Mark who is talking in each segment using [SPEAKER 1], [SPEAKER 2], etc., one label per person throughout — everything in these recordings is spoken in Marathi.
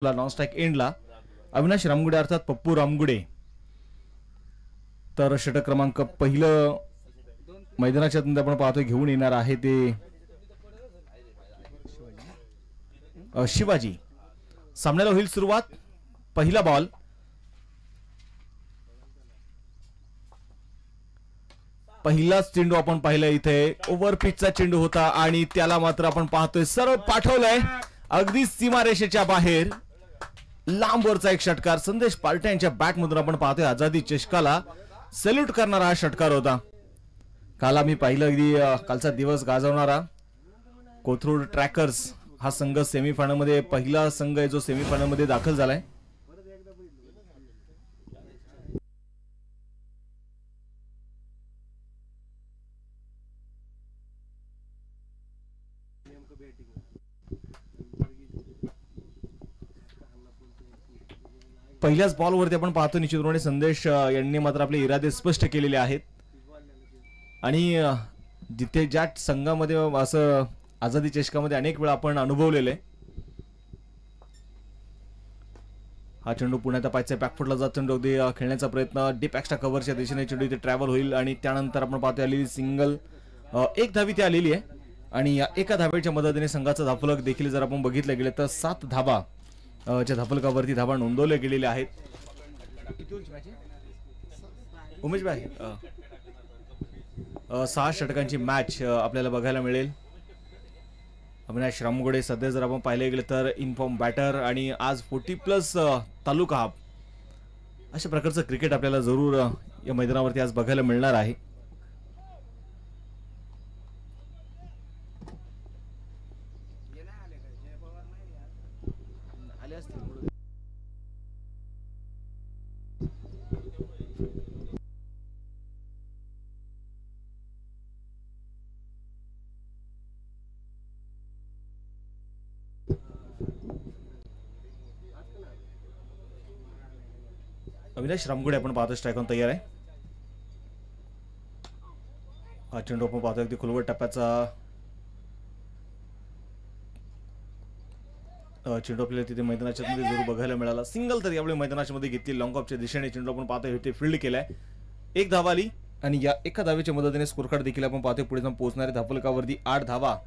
[SPEAKER 1] नॉन स्ट्राइक एंडला अविनाश रामगुडे अर्थात पप्पू रामगुडे तर षटक क्रमांक पहिलं मैदानाच्या आतमध्ये आपण पाहतोय घेऊन येणार आहे ते शिवाजी. सामन्याला होईल सुरुवात. पहिला बॉल पहिलाच चेंडू आपण पाहिला इथे ओव्हर पिचचा चेंडू होता आणि त्याला मात्र आपण पाहतोय सरळ पाठवलंय अगदी सीमारेषेच्या बाहेर. लांबवरचा एक षटकार संदेश पार्टे यांच्या बॅटमधून आपण पाहतोय आझादी चषकाला सॅल्यूट करणारा हा षटकार होता. काल आम्ही पाहिलं अगदी कालचा दिवस गाजवणारा कोथरूड ट्रॅकर्स हा संघ सेमीफायनल मध्ये पहिला संघ आहे जो सेमीफायनल मध्ये दाखल झालाय. पहिल्याच बॉलवरती आपण पाहतो निश्चितपणे संदेश यांनी मात्र आपले इरादे स्पष्ट केलेले आहेत आणि जिथे ज्या संघामध्ये असं आझादी चषकामध्ये अनेक वेळा आपण अनुभवलेले. हा चेंडू पुण्याच्या पायच्या बॅकफुटला जात चेंडू अगदी खेळण्याचा प्रयत्न डीप एक्स्ट्रा कव्हरच्या दिशेने चेंडू इथे ट्रॅव्हल होईल आणि त्यानंतर आपण पाहतो आलेली सिंगल एक धावी ती आलेली आहे आणि या एका धावेच्या मदतीने संघाचा धाफलक देखील जर आपण बघितलं गेलं तर 7 धावा च्या धाफलकावरती धावा नोंदवल्या गेलेल्या आहेत. उमेश भाई 6 षटकांची मॅच आपल्याला बघायला मिळेल. अविनाश रामगुडे सध्या जर आपण पाहिले गेले तर इनफॉर्म बॅटर आणि आज 40+ तालुका हाफ अशा प्रकारचं क्रिकेट आपल्याला जरूर या मैदानावरती आज बघायला मिळणार आहे. अविनाश रामगुडे आपण पाहतो स्ट्राईक ऑन तयार आहे. हा चेंडू आपण पाहतो अगदी खुलवट टप्प्याचा चेंडू आपल्याला तिथे मैदानाच्या मध्ये जरूर बघायला मिळाला. सिंगल तर यावेळी मैदानाच्या मध्ये घेतली लॉंग ऑफच्या दिशेने चेंडू आपण पाहतोय ते फील्ड केलाय. एक धावा आली आणि या एका धावेच्या मदतीने स्कोर कार्ड देखील आपण पाहतोय पुढे जाऊन पोहोचणारे धाफलकावरती 8 धावा.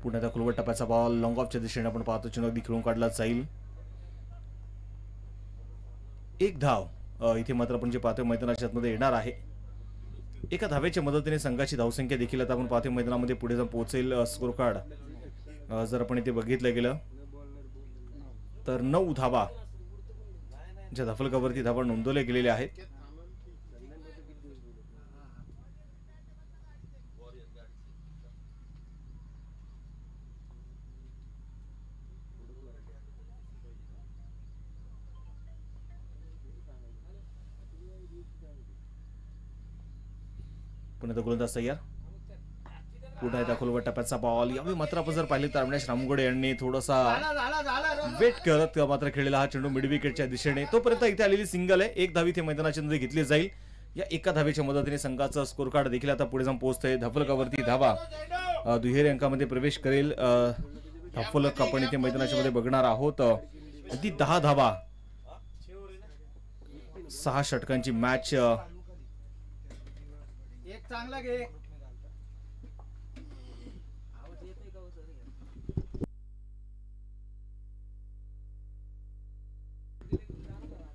[SPEAKER 1] पुण्याचा खुलवट टप्प्याचा बॉल लॉंग ऑफच्या दिशेने आपण पाहतो चेंडू अगदी खेळून काढला जाईल. एक धाव इथे मात्र आपण जे पाहतोय मैदानाच्या आतमध्ये येणार आहे. एका धावेच्या मदतीने संघाची धावसंख्या देखील आता आपण पाहतोय मैदानामध्ये पुढे जाऊन पोहोचेल. स्कोर कार्ड जर आपण इथे बघितलं गेलं तर 9 धावा ज्या धाफलकावरती धावा नोंदवल्या गेलेल्या आहेत. पुण्याचा गोलंदाज तयार. पुन्हा एकदा खुलवट टप्प्याचा बॉल. यावेळी मात्र आपण जर पाहिले तर अविनाश रामगुडे यांनी थोडासा वेट करत मात्र खेळलेला हा चेंडू मिड विकेटच्या दिशेने. तोपर्यंत इथे आलेली सिंगल आहे. एक धावी ते मैदानाच्या मध्ये घेतली जाईल. या एका धावेच्या मदतीने संघाचा स्कोर कार्ड देखील आता पुढे जाऊन पोहोचतोय. धाफलकावरती धावा दुहेरी अंकामध्ये प्रवेश करेल. धाफलक आपण इथे मैदानाच्या मध्ये बघणार आहोत. ती 10 धावा 6 षटकांची मॅच.
[SPEAKER 2] चांगला घे.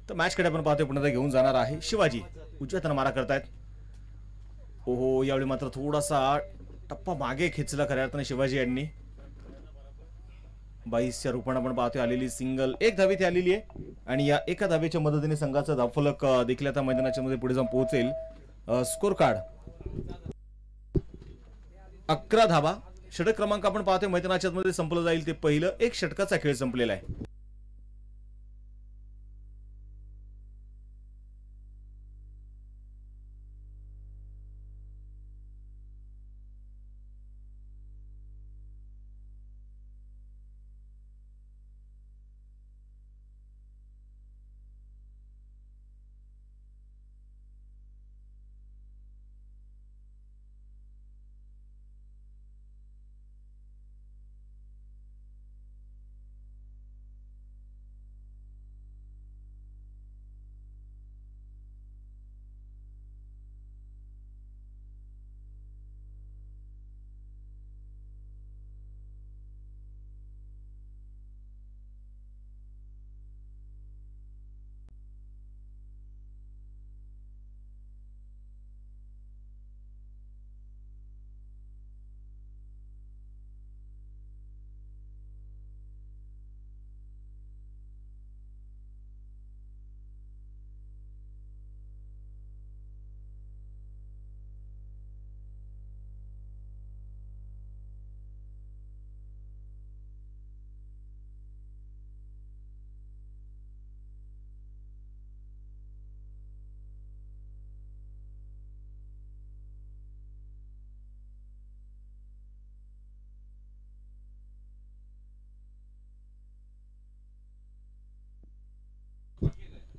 [SPEAKER 1] तर मॅच कडे आपण पाहतोय पुन्हा घेऊन जाणार आहे शिवाजी. उजव्या हाताने मारा करतायत. ओहो यावेळी मात्र थोडासा टप्पा मागे खेचला खऱ्या अर्थाने शिवाजी यांनी. 22च्या रूपाने आपण पाहतोय आलेली सिंगल. एक धावी ती आलेली आहे आणि या एका धावेच्या मदतीने संघाचा धावफलक देखील आता मैदानाच्या मध्ये पुढे जाऊन पोहोचेल. स्कोर कार्ड 11 धावा. षटक क्रमांक आपण पाहतोय मैदानाच्या मध्ये संपलं जाईल ते पहिलं. एक षटकाचा खेळ संपलेला आहे.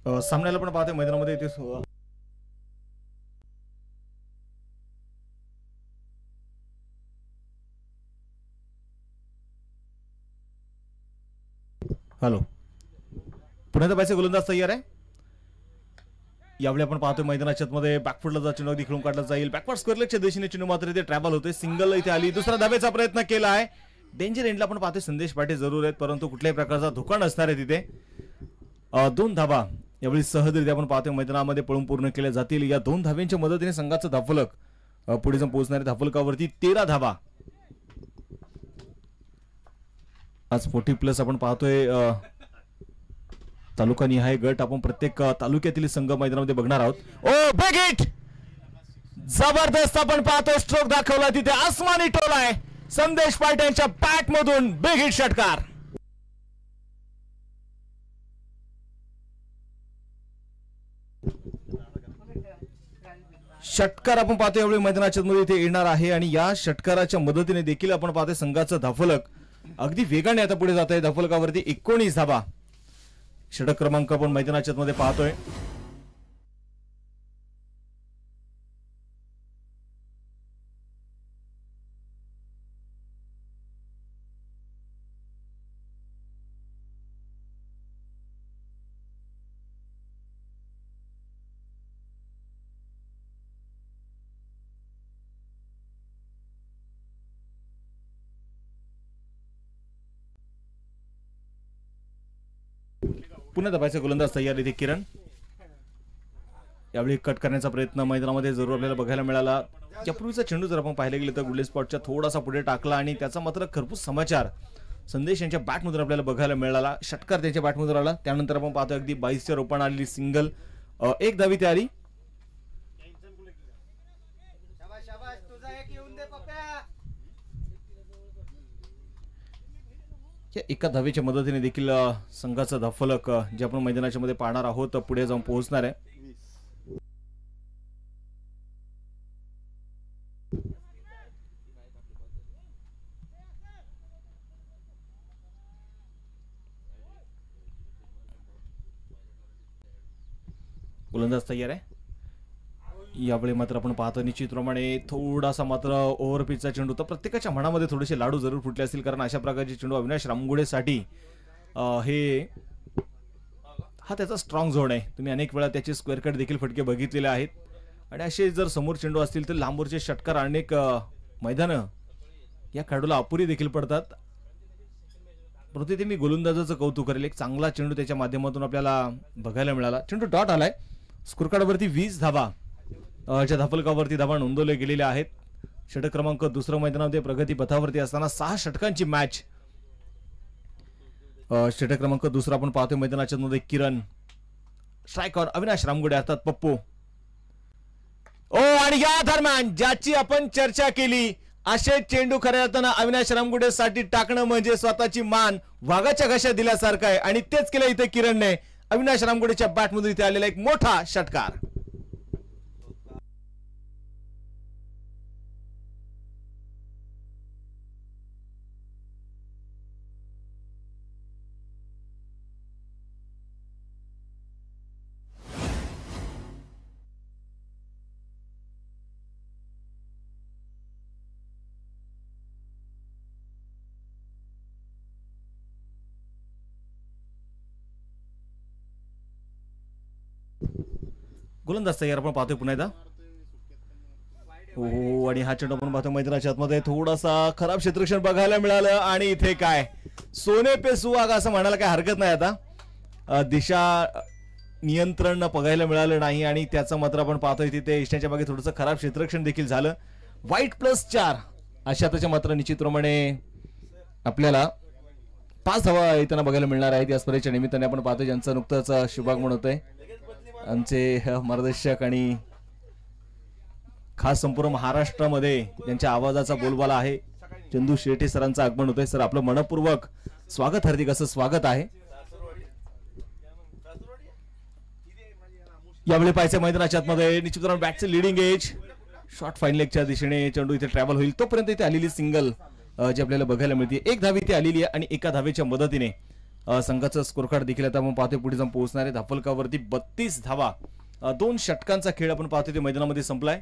[SPEAKER 1] सामन्याला पण पाहतोय मैदानामध्ये इथे हॅलो पुण्याचा पाहिजे गोलंदाज तयार आहे. यावेळी आपण पाहतोय मैदानाच्या मध्ये बॅकफुटला चेंडू अगदी खेळून काढला जाईल. बॅकवर्ड स्क्वेअर लेगच्या दिशेने चेंडू मात्र इथे ट्रॅव्हल होतोय. सिंगल इथे आली. दुसरा धाब्याचा प्रयत्न केला आहे. डेंजर एंडला आपण पाहतोय संदेश पाटील जरूर आहेत परंतु कुठल्याही प्रकारचा धोका नसणार आहे तिथे. 2 धाबा यावेळी सहजरित्या आपण पाहतोय मैदानामध्ये पळून पूर्ण केल्या जातील. या 2 धाब्यांच्या मदतीने संघाचं धाफलक पुढे जाऊन पोहोचणार आहे. धाफलकावरती 13 धाबा. आज 40+ आपण पाहतोय तालुकानिहाय गट आपण प्रत्येक तालुक्यातील संघ मैदानामध्ये बघणार आहोत. ओ बिग हिट जबरदस्त आपण पाहतोय स्ट्रोक दाखवला तिथे आसमानी टोल आहे. संदेश पाटील यांच्या बॅट मधून बिग हिट षटकार. षटकार आपण पाहतोय यावेळी मैदानाच्या मध्ये इथे येणार आहे आणि या षटकाराच्या मदतीने देखील आपण पाहतोय संघाचं धाफलक अगदी वेगाने आता पुढे जात आहे. धाफलकावरती 19 धाबा. षटक क्रमांक आपण मैदानाच्या मध्ये पाहतोय. पुन्हा दबायचा गोलंदाज तयार इथे किरण. यावेळी कट करण्याचा प्रयत्न मैदानामध्ये जरूर आपल्याला बघायला मिळाला. यापूर्वीचा चेंडू जर आपण पाहायला गेलं तर गुडले स्पॉटच्या थोडासा पुढे टाकला आणि त्याचा मात्र खरपूस समाचार संदेश यांच्या बॅटमधून आपल्याला बघायला मिळाला. षटकार त्यांच्या बॅटमधून आला. त्यानंतर आपण पाहतो अगदी 22च्या रोपाने आलेली सिंगल. 1 धावी तयारी. या एका धावेच्या मदतीने देखील संघाचा धाफलक जे आपण मैदानाच्या मध्ये पाहणार आहोत पुढे जाऊन पोहोचणार आहे. गोलंदाज तयार आहे. यावेळी मात्र आपण पाहतो निश्चितप्रमाणे थोडासा मात्र ओव्हरपिचचा चेंडू तर प्रत्येकाच्या मनामध्ये थोडेसे लाडू जरूर फुटले असतील कारण अशा प्रकारचे चेंडू अविनाश रामगुडेसाठी हा त्याचा स्ट्रॉंग झोन आहे. तुम्ही अनेक वेळा त्याचे स्क्वेअर कट देखील फटके बघितलेले आहेत आणि असे जर समोर चेंडू असतील तर लांबवरचे षटकार अनेक मैदानं या खेळाडूला अपुरी देखील पडतात. परंतु ते मी गोलंदाजाचं कौतुक करेल. एक चांगला चेंडू त्याच्या माध्यमातून आपल्याला बघायला मिळाला. चेंडू डॉट आलाय. स्कोरकार्डवरती 20 धाबा च्या धाफलकावरती धाबा नोंदवले गेलेले आहेत. षटक क्रमांक दुसऱ्या मैदानामध्ये प्रगती पथावरती असताना 6 षटकांची मॅच. षटक क्रमांक दुसरा आपण पाहतोय मैदानाच्या मध्ये किरण. स्ट्रायकर अविनाश रामगुडे अर्थात पप्पू. आणि या दरम्यान ज्याची आपण चर्चा केली असे चेंडू खऱ्या अर्थानं अविनाश रामगुडे साठी टाकणं म्हणजे स्वतःची मान वाघाच्या घशात दिल्यासारखं आहे आणि तेच केलं इथे किरणने. अविनाश रामगुडेच्या बॅटमधून इथे आलेला एक मोठा षटकार. गोलंदाज तयार आपण पाहतोय पुन्हा एकदा. हो आणि हा चेंडू आपण पाहतोय मैदानाच्या आतमध्ये थोडासा खराब क्षेत्ररक्षण बघायला मिळालं आणि इथे काय सोने पे सुहागा असं म्हणायला काय हरकत नाही. आता दिशा नियंत्रण बघायला मिळालं नाही आणि त्याचं मात्र आपण पाहतोय तिथे इष्टाच्या मागे थोडंसं खराब क्षेत्ररक्षण देखील झालं. वाईट +4 अशा त्याच्या मात्र निश्चितप्रमाणे आपल्याला 5 धावा येताना बघायला मिळणार आहेत. या स्पर्धेच्या निमित्ताने आपण पाहतोय ज्यांचं नुकतंच शुभागमन होतंय आमचे मार्गदर्शक आणि खास संपूर्ण महाराष्ट्रामध्ये ज्यांच्या आवाजाचा बोलबाला आहे चंदू शेटे सरांचं आगमन होतंय. सर आपलं मनपूर्वक स्वागत, हार्दिक असं स्वागत आहे. यावेळी पाहायचं मैदानाच्या आतमध्ये निश्चितपणे बॅटचं लिडिंग एज. शॉर्ट फाईन लेगच्या दिशेने चेंडू इथे ट्रॅव्हल होईल तोपर्यंत इथे आलेली सिंगल जी आपल्याला बघायला मिळते. 1 धाव इथे आलेली आहे आणि एका धावेच्या मदतीने संघाचं स्कोर कार्ड देखील आता आपण पाहतोय पुढे जाऊन पोहोचणार आहे. धाफलकावरती 32 धावा. 2 षटकांचा खेळ आपण पाहतोय ते मैदानामध्ये संपलाय.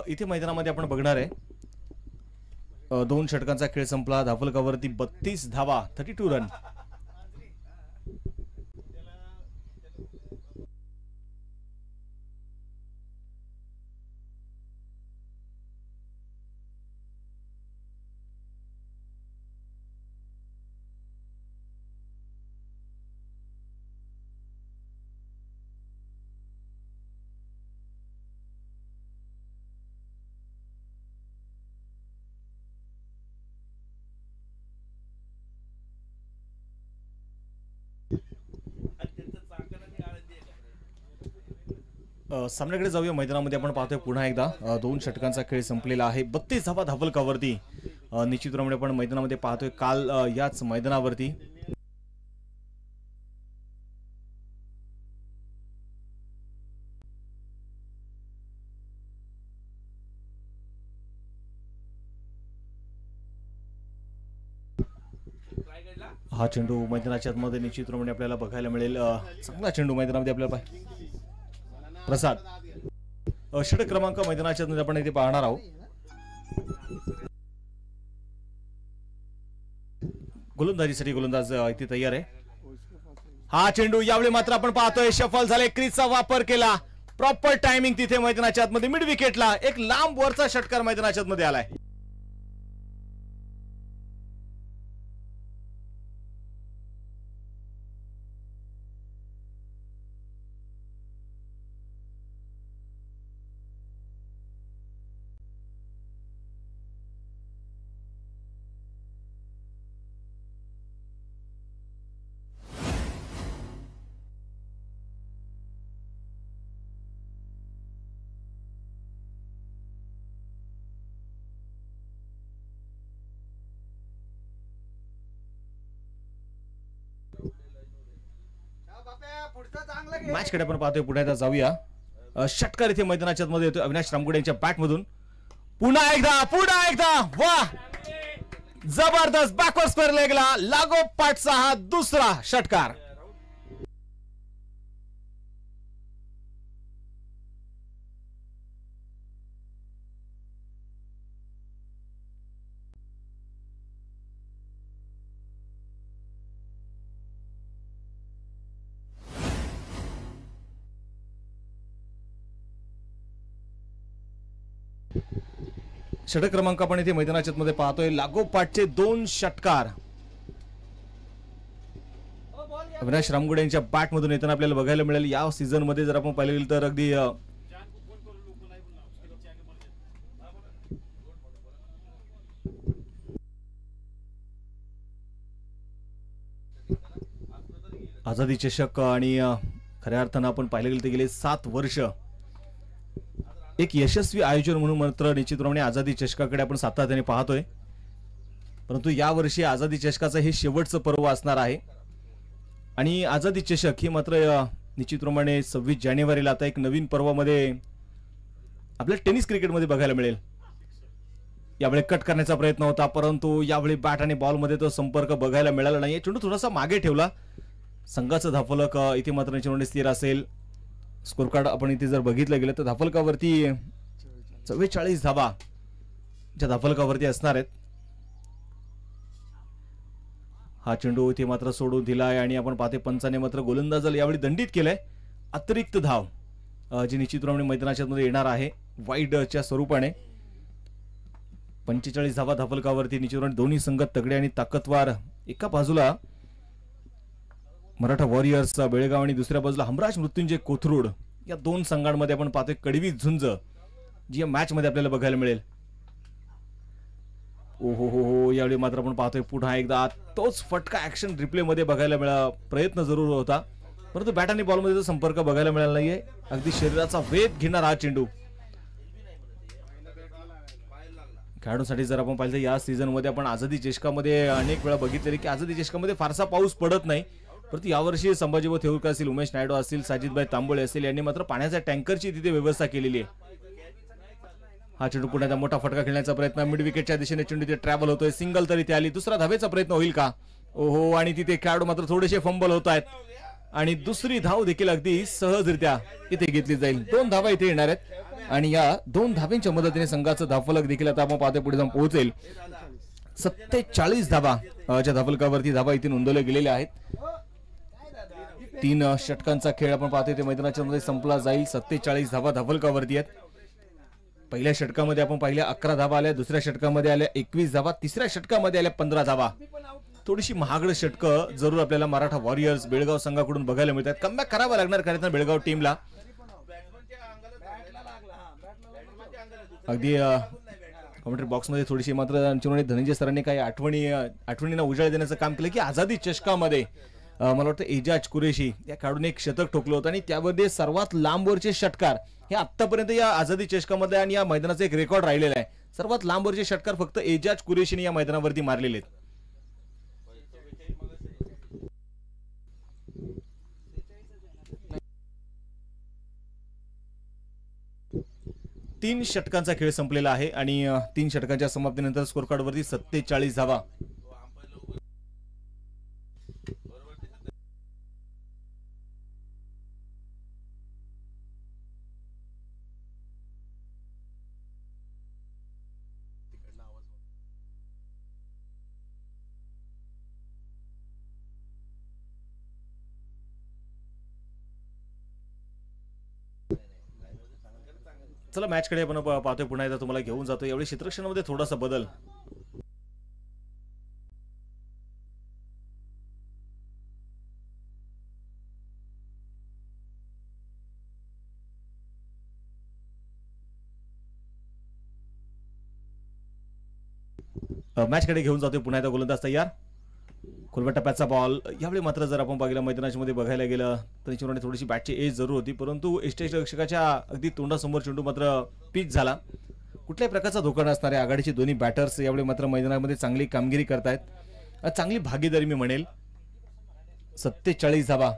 [SPEAKER 1] इथे मैदानामध्ये आपण बघणार आहे 2 षटकांचा खेळ संपला. धाफलकावरती 32 धावा, 32 रन. सामन्याकडे जाऊया. मैदानामध्ये आपण पाहतोय पुन्हा एकदा 2 षटकांचा खेळ संपलेला आहे. 32 धावा धाफलकावरती. निश्चितप्रमाणे आपण मैदानामध्ये पाहतोय काल याच मैदानावरती हा चेंडू मैदानाच्या आतमध्ये निश्चितप्रमाणे आपल्याला बघायला मिळेल. चांगला चेंडू मैदानामध्ये आपल्याला प्रसाद. षटक क्रमांक मैदानाच्या आतमध्ये आपण इथे पाहणार आहोत. गोलंदाजीसाठी गोलंदाज इथे तयार आहे. हा चेंडू यावेळी मात्र आपण पाहतोय सफल झाले. क्रीजचा वापर केला. प्रॉपर टायमिंग तिथे मैदानाच्या आतमध्ये मिड विकेटला एक लांब वरचा षटकार मैदानाच्या आतमध्ये आलाय. मॅच कडे आपण पाहतोय. पुढे जाऊया. षटकार इथे मैदानाच्या मध्ये येतोय अविनाश रामगुडे यांच्या बॅट मधून. पुन्हा एकदा वा जबरदस्त बॅकवर्ड स्क्वेअर लेगला लागोपाठचा हा दुसरा षटकार. षटक क्रमांक आपण इथे मैदानाच्या मध्ये पाहतोय. लागोपाठचे 2 षटकार अविनाश रामगुडे यांच्या बॅट मधून येताना आपल्याला बघायला मिळेल. या सीझन मध्ये जर आपण पाहिले तर अगदी आझादी चषक आणि खऱ्या अर्थानं आपण पाहिले गेले तर गेले 7 वर्ष एक यशस्वी आयोजन म्हणून मात्र निश्चितप्रमाणे आझादी चषकाकडे आपण सातत्याने पाहतोय. परंतु या वर्षी आझादी चषकाचं हे शेवटचं पर्व असणार आहे आणि आझादी चषक ही मात्र निश्चितप्रमाणे 26 जानेवारीला आता एक नवीन पर्वामध्ये आपल्या टेनिस क्रिकेटमध्ये बघायला मिळेल. यावेळी कट करण्याचा प्रयत्न होता परंतु यावेळी बॅट आणि बॉल मध्ये तो संपर्क बघायला मिळाला नाही. चेंडू थोडासा मागे ठेवला. संघाचं धाफलक इथे मात्र निश्चितपणे स्थिर असेल. स्कोर कार्ड आपण इथे जर बघितलं गेलं तर धाफलकावरती 44 धावा ज्या धाफलकावरती असणार आहेत. हा चेंडू इथे मात्र सोडून दिलाय आणि आपण पाहते पंचाने मात्र गोलंदाजाला यावेळी दंडित केलंय. अतिरिक्त धाव जी निश्चितप्रमाणे मैदानाच्या मध्ये येणार आहे वाईडच्या स्वरूपाने. 45 धावा धाफलकावरती. निश्चितप्रमाणे दोन्ही संघ तगडे आणि ताकदवार. एका बाजूला मराठा वॉरियर्स बेळगाव आणि दुसऱ्या बाजूला हमराज मृत्युंजय कोथरूड. या 2 संघांमध्ये आपण पाहतोय कडवी झुंज जी या मॅच मध्ये आपल्याला बघायला मिळेल. ओहो हो हो, यावेळी मात्र आपण पाहतोय पुन्हा एकदा तोच फटका ऍक्शन रिप्ले मध्ये बघायला मिळाला. प्रयत्न जरूर होता परंतु बॅट आणि बॉल मध्ये संपर्क बघायला मिळाला नाहीये. अगदी शरीराचा वेध घेणारा हा चेंडू. खेळाडूंसाठी जर आपण पाहिलं या सीझन मध्ये आपण आझादी चषकामध्ये अनेक वेळा बघितलेले की आझादी चषकामध्ये फारसा पाऊस पडत नाही, परंतु यावर्षी संभाजीभाऊ थेऊरकर असतील, उमेश नायडू असतील, साजिदभाई तांबोळे असतील यांनी मात्र पाण्याच्या टँकरची तिथे व्यवस्था केलेली आहे. हा चेंडू पुण्याचा मोठा फटका खेळण्याचा प्रयत्न, मिड विकेटच्या दिशेने चेंडू तिथे ट्रॅव्हल होतोय. सिंगल तरी ते आली. दुसरा धावेचा प्रयत्न होईल का? ओहो, आणि तिथे खेळाडू मात्र थोडेसे फंबल होत आहेत आणि दुसरी धाव देखील अगदी सहजरित्या इथे घेतली जाईल. 2 धावा इथे येणार आहेत आणि या 2 धावांच्या मदतीने संघाचं धावफलक देखील आता आपण पाहतोय पुढे जाऊन पोहोचेल. 47 धावा च्या धावफलकावरती धावा इथे नोंदवल्या गेलेल्या आहेत. 3 षटकांचा खेळ आपण पाहतोय ते मैदानाच्या मध्ये संपला जाईल. 47 धावा धावफलकावरती आहेत. पहिल्या षटकामध्ये आपण पाहिल्या 11 धावा आल्या, दुसऱ्या षटकामध्ये आल्या 21 धावा, तिसऱ्या षटकामध्ये आल्या 15 धावा. थोडीशी महागड षटकं जरूर आपल्याला मराठा वॉरियर्स बेळगाव संघाकडून बघायला मिळतात. कमबॅक करावा लागणार कारण बेळगाव टीमला. अगदी कमेंट्री बॉक्स मध्ये थोडीशी मात्र धनंजय सरांनी काही आठवणींना उजाळ देण्याचं काम केलं की आझादी चषकामध्ये मला वाटतं एजाज कुरेशी या खेळाडूने एक शतक ठोकलं होतं आणि त्यामध्ये सर्वात लांबवरचे षटकार हे आतापर्यंत या आझादी चषकामध्ये आणि या मैदानाचं एक रेकॉर्ड राहिलेलं आहे. सर्वात लांबवरचे षटकार फक्त एजाज कुरेशीने या मैदानावरती मारलेले आहेत. 3 षटकांचा खेळ संपलेला आहे आणि 3 षटकांच्या समाप्तीनंतर स्कोर कार्ड वरती 47 धावा. चला मॅच कडे आपण पाहतोय पुन्हा एकदा तुम्हाला घेऊन जातो. यावेळी क्षेत्ररक्षणामध्ये थोडासा बदल. मॅच कडे घेऊन जातोय पुन्हा एकदा. गोलंदाज तयार. खुलवा टप्प्याचा बॉल. यावेळी मात्र जर आपण पाहिलं मैदानाच्या मध्ये बघायला गेलं तर निश्चितपणे थोडीशी बॅटची एज जरूर होती, परंतु यष्टिरक्षकाच्या अगदी तोंडासमोर चेंडू मात्र पिच झाला. कुठल्याही प्रकारचा धोका नसणारे आघाडीचे दोन्ही बॅटर्स यावेळी मात्र मैदानामध्ये चांगली कामगिरी करतायत. चांगली भागीदारी मी म्हणेल. 47 धावा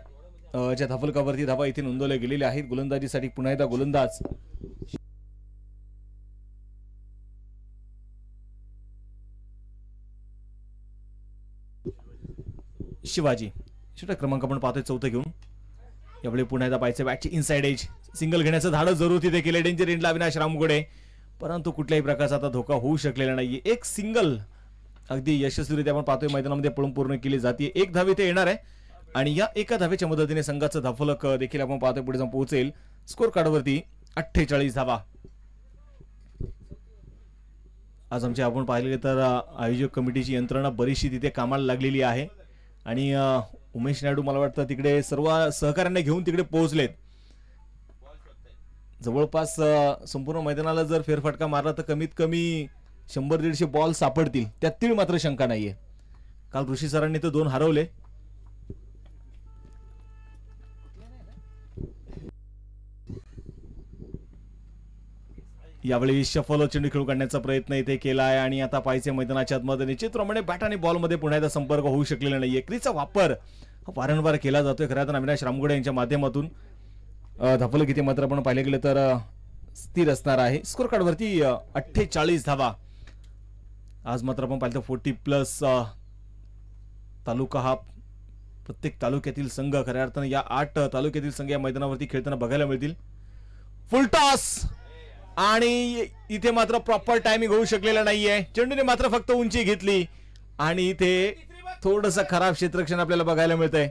[SPEAKER 1] ज्या धावफलकावरती धावा इथे नोंदवल्या गेलेल्या आहेत. गोलंदाजीसाठी पुन्हा एकदा गोलंदाज शिवाजी. षटक क्रमांक आपण पाहतोय 4 घेऊन. यावेळी पुन्हा एकदा पाहायचं बॅटची इनसाइड एज. सिंगल घेण्याचं धाडस जरूर तिथे केले डेंजर एंडला अविनाश रामगुडे, परंतु कुठल्याही प्रकारचा आता धोका होऊ शकलेला नाहीये. एक सिंगल अगदी यशस्वीरित्या आपण पाहतोय मैदानामध्ये पळून पूर्ण केली जाते. 1 धाव इथे येणार आहे आणि या एका धावेच्या मदतीने संघाचं धावफलक देखील आपण पाहतोय पुढे जाऊन पोहोचेल. स्कोर कार्डवरती 48 धावा. आज आमच्या आपण पाहिले तर आयोजक कमिटीची यंत्रणा बरीचशी तिथे कामाला लागलेली आहे आणि उमेश नायडू मला वाटतं तिकडे सर्व सहकार्यांना घेऊन तिकडे पोहोचलेत. जवळपास संपूर्ण मैदानाला जर फेरफटका मारला तर कमीत कमी 100-150 बॉल सापडतील, त्यातील मात्र शंका नाहीये. काल ऋषी सरांनी तर 2 हरवले. यावेळी शफल चेंडू खेळू काढण्याचा प्रयत्न इथे केला आहे आणि आता पाहिजे मैदानाच्या आतमध्ये निश्चितप्रमाणे बॅट आणि बॉल मध्ये पुन्हा एकदा संपर्क होऊ शकलेला नाहीये. क्रीजचा वापर वारंवार केला जातोय खरं तर अविनाश रामगुडे यांच्या माध्यमातून. धावफलक इथे मात्र आपण पाहिले गेले तर स्थिर असणार आहे. स्कोर कार्ड वरती 48 धावा. आज मात्र आपण पाहिलं 40+ तालुका हा प्रत्येक तालुक्यातील संघ खऱ्या अर्थाने या 8 तालुक्यातील संघ या मैदानावरती खेळताना बघायला मिळतील. फुल टॉस आणि इथे मात्र प्रॉपर टायमिंग होऊ शकलेला नाहीये. चेंडूने मात्र फक्त उंची घेतली आणि इथे थोडंसं खराब क्षेत्ररक्षण आपल्याला बघायला मिळतंय.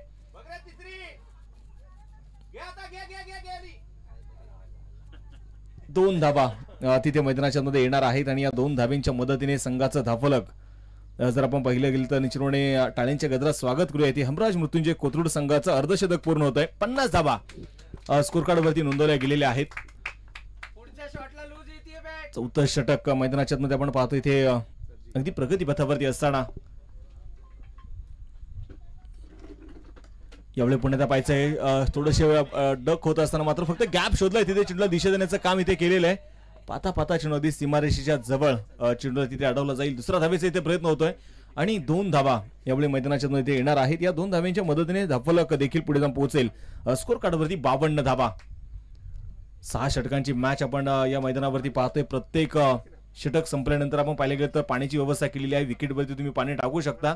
[SPEAKER 1] 2 धावा तिथे मैदानाच्या मध्ये येणार आहेत आणि या 2 धाब्यांच्या मदतीने संघाचं धावफलक जर आपण पाहिलं गेलं तर निश्चितपणे टाळ्यांच्या गजरात स्वागत करूया. ते हमराज मृत्युंजय कोथरूड संघाचं अर्धशतक पूर्ण होत आहे. 50 धावा स्कोर कार्ड वरती नोंदवल्या गेलेल्या आहेत. 4थं षटक मैदानाच्या मध्ये आपण पाहतो इथे अगदी प्रगती पथावरती असताना यावेळी पुण्यात पाहायचंय थोडेसे डक होत असताना मात्र फक्त गॅप शोधलाय तिथे चेंडूला दिशा देण्याचं काम इथे केलेलं आहे. पाता पाता चेंडू अगदी सीमारेषेच्या जवळ चेंडूला तिथे अडवला जाईल. दुसरा धावेचा इथे प्रयत्न होतोय आणि 2 धावा यावेळी मैदानाच्या मध्ये येणार आहेत. या 2 धाव्यांच्या मदतीने धावफलक देखील पुढे जाऊन पोहोचेल. स्कोर कार्डवरती 52 धावा. 6 षटकांची मॅच आपण या मैदानावरती पाहतोय. प्रत्येक षटक संपल्यानंतर आपण पाहिले गेलं तर पाण्याची व्यवस्था केलेली आहे. विकेटवरती तुम्ही पाणी टाकू शकता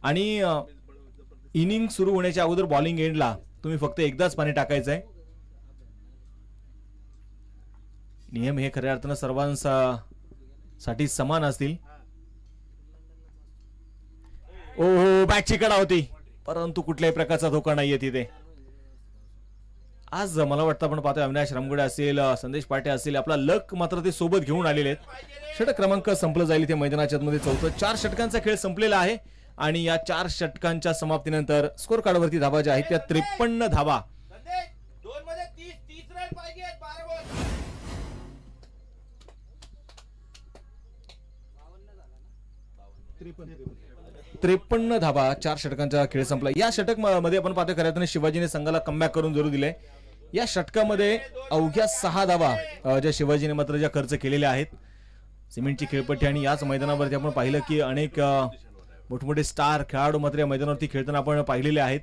[SPEAKER 1] आणि इनिंग सुरू होण्याच्या अगोदर बॉलिंग एंडला तुम्ही फक्त एकदाच पाणी टाकायचंय. नियम हे खऱ्या अर्थानं सर्वांसाठी समान असतील. ओहो बॅटची कडा होती परंतु कुठल्याही प्रकारचा धोका नाहीये तिथे. आज मला वाटतं आपण पाहतोय अविनाश रामगुडे असेल, संदेश पाटे असेल, आपला लक मात्र ते सोबत घेऊन आलेले आहेत. षटक क्रमांक संपलं जाईल इथे मैदानाच्या मध्ये. 4 षटकांचा खेळ संपलेला आहे आणि या 4 षटकांच्या समाप्तीनंतर स्कोर कार्डवरती धावा ज्या आहेत त्या 53 धावा. 53 धावा 4 षटकांचा खेळ संपला. या षटक मध्ये आपण पाहतोय खऱ्या अर्थाने शिवाजीने संघाला कमबॅक करून जरूर दिले. या षटकामध्ये अवघ्या 6 धावा ज्या शिवाजीने मात्र ज्या खर्च केलेल्या आहेत. सिमेंटची खेळपट्टी आणि याच मैदानावरती आपण पाहिलं की अनेक मोठमोठे स्टार खेळाडू मात्र या मैदानावरती खेळताना आपण पाहिलेले आहेत.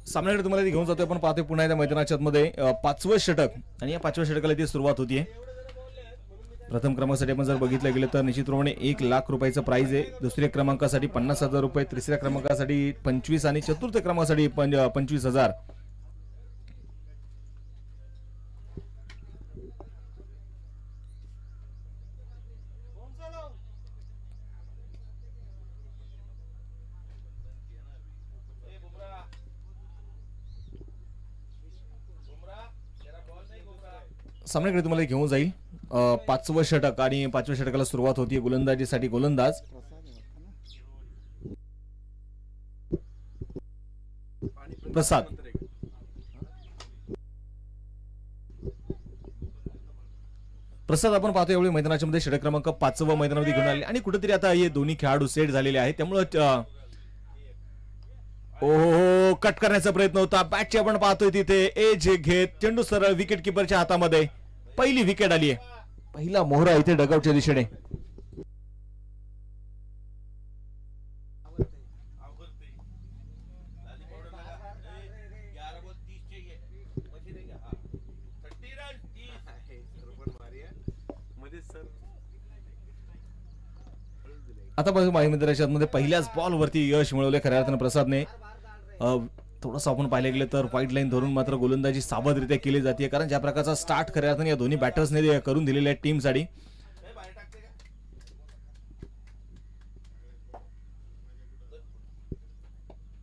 [SPEAKER 1] सामन्याकडे तुम्हाला ती घेऊन जातोय. आपण पाहतोय पुन्हा एकदा मैदानाच्या मध्ये 5वं षटक आणि या 5व्या षटकाला ती सुरुवात होतीये. प्रथम क्रमांकासाठी आपण जर बघितलं गेलं तर निश्चितप्रमाणे 1 लाख रुपयाचं प्राइज आहे. दुसऱ्या क्रमांकासाठी 50,000 रुपये, तिसऱ्या क्रमांकासाठी 25 आणि चतुर्थ क्रमांकासाठी 25,000. सामन्याकडे तुम्हाला घेऊन जाईल 5वं षटक आणि 5व्या षटकाला सुरुवात होती. गोलंदाजीसाठी गोलंदाज प्रसाद. प्रसाद आपण पाहतो एवढे मैदानाच्या मध्ये षटक क्रमांक 5वं मैदानामध्ये घेऊन आले आणि कुठेतरी आता हे दोन्ही खेळाडू सेट झालेले आहेत. त्यामुळे ओहो कट करण्याचा प्रयत्न होता. बॅटची आपण पाहतोय तिथे एज घेत चेंडू सरळ विकेट किपरच्या हातामध्ये. पहिली विकेट आली आहे. पहिला मोहरा इथे डगआउटच्या दिशेने. आता मैदानाच्या मध्ये पहिल्याच बॉल वरती यश मिळवले खऱ्या अर्थाने प्रसादने. थोडंसं आपण पाहिलं गेलं तर व्हाईट लाईन धरून मात्र गोलंदाजी सावधरित्या केली जाते कारण ज्या प्रकारचा स्टार्ट खऱ्या अर्थाने या दोन्ही बॅटर्सने करून दिलेल्या आहे टीमसाठी.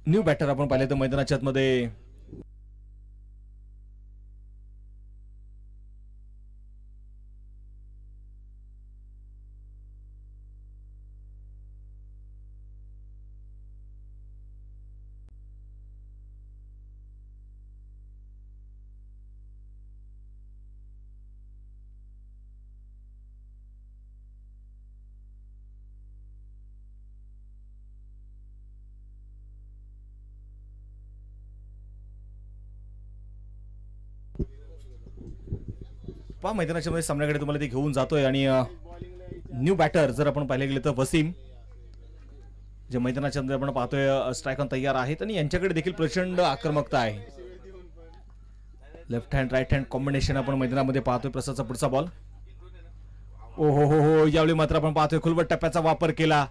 [SPEAKER 1] न्यू बॅटर आपण पाहिले तर मैदानाच्या मध्ये मैदानाच्या मध्ये सामन्याकडे तुम्हाला ते घेऊन जातोय आणि न्यू बॅटर जर आपण पाहिले गेले तर वसीम जे मैदानाच्या मध्ये आपण पाहतोय स्ट्राईक ऑन तयार आहेत आणि यांच्याकडे देखील प्रचंड आक्रमकता आहे. Left hand right hand combination आपण मैदानामध्ये पाहतोय. प्रसादचा पुढचा बॉल. ओ हो हो हो यावेळी मात्र आपण पाहतोय खुलवट टप्प्याचा वापर केला.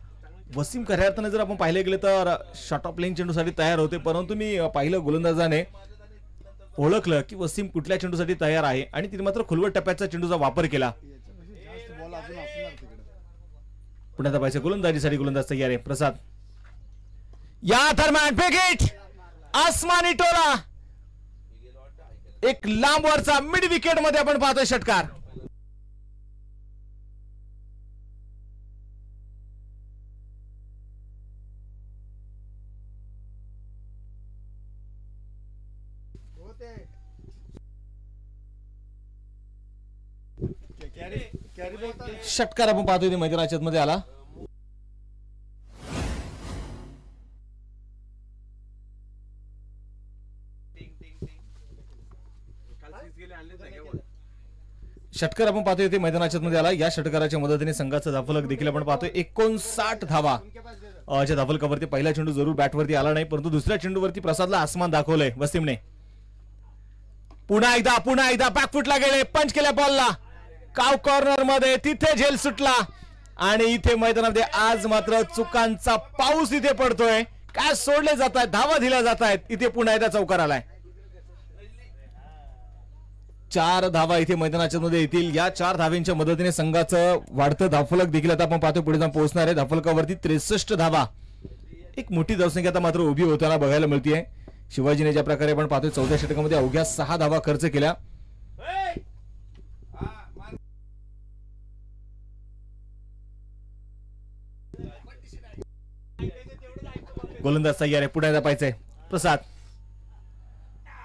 [SPEAKER 1] वसीम खऱ्या अर्थाने जर आपण पाहिले गेले तर शॉर्ट ऑफ प्लेइंग चेंडूसाठी तयार होते परंतु मी पाहिलं गोलंदाजाने ओळखलं की वसीम कुठल्या चेंडूसाठी तयार आहे आणि तिने मात्र खुलवट टप्प्याचा चेंडूचा वापर केला. पुण्यात पाहिजे गोलंदाजीसाठी गोलंदाज तयार आहे प्रसाद. या दरम्यान विकेट आसमानी टोला. एक लांबवरचा मिड विकेट मध्ये आपण पाहतोय षटकार. षटकार आपण पाहतोय ते मैदानाच्या मध्ये आला. षटकार आपण पाहतोय ते मैदानाच्या मध्ये आला. या षटकाराच्या मदतीने संघाचा धावफलक देखील आपण पाहतोय 59 धावा. ज्या धावफलकावरती पहिला चेंडू जरूर बॅटवरती आला नाही, परंतु दुसऱ्या चेंडूवरती प्रसादला आसमान दाखवलंय वसीमने. पुन्हा एकदा बॅकफुटला गेले, पंच केल्या बॉलला, काव कॉर्नर मध्ये, तिथे झेल सुटला. आणि इथे मैदानामध्ये आज मात्र चुकांचा पाऊस इथे पडतोय. काय सोडले जात आहेत, धावा दिल्या जात आहेत. इथे पुन्हा एकदा चौकार आलाय. 4 धावा इथे मैदानाच्या मध्ये येतील. या 4 धाव्यांच्या मदतीने संघाचं वाढतं धावफलक देखील आता आपण पाहतो पुढे जाऊन पोहोचणार आहे. धावफलकावरती 63 धावा. एक मोठी धावसंख्या आता मात्र उभी होताना बघायला मिळतीये. शिवाजीने ज्या प्रकारे आपण पाहतोय 14 षटकामध्ये अवघ्या 6 धावा खर्च केल्या. गोलंदाज तयार आहे. पुन्हा एकदा पाहायचंय प्रसाद.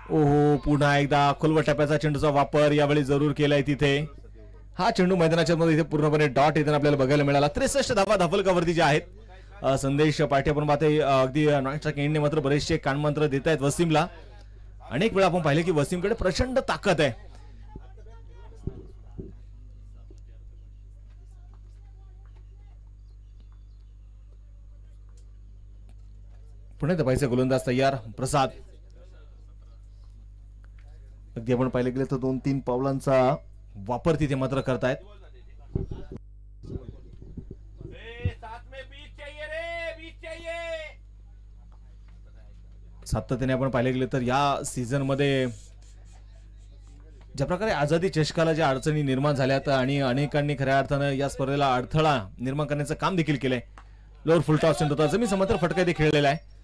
[SPEAKER 1] ओहो, पुन्हा एकदा खोलवर टप्प्याचा चेंडूचा वापर यावेळी जरूर केलाय तिथे. हा चेंडू मैदानाच्या मध्ये इथे पूर्णपणे डॉट येताना आपल्याला बघायला मिळाला. 63 धावा धावफलकावरती ज्या आहेत. संदेश पाटील आपण पाहतोय अगदी नॉनच्या केंडने मात्र बरेचसे कानमंत्र देत आहेत वसीमला. अनेक वेळा आपण पाहिले की वसीमकडे प्रचंड ताकद आहे. पुन्हा पाहिजे गोलंदाज तयार प्रसाद. अगदी आपण पाहिलं गेलं तर 2-3 पावलांचा वापर तिथे मात्र करतायत. सातत्याने आपण पाहिले गेले तर या सीझन मध्ये ज्या प्रकारे आझादी चषकाला ज्या अडचणी निर्माण झाल्यात आणि अनेकांनी खऱ्या अर्थानं या स्पर्धेला अडथळा निर्माण करण्याचं काम देखील केलंय. लोअर फुल टॉस चेंडू होता, जमीन समांतर फटका इथे खेळलेला आहे.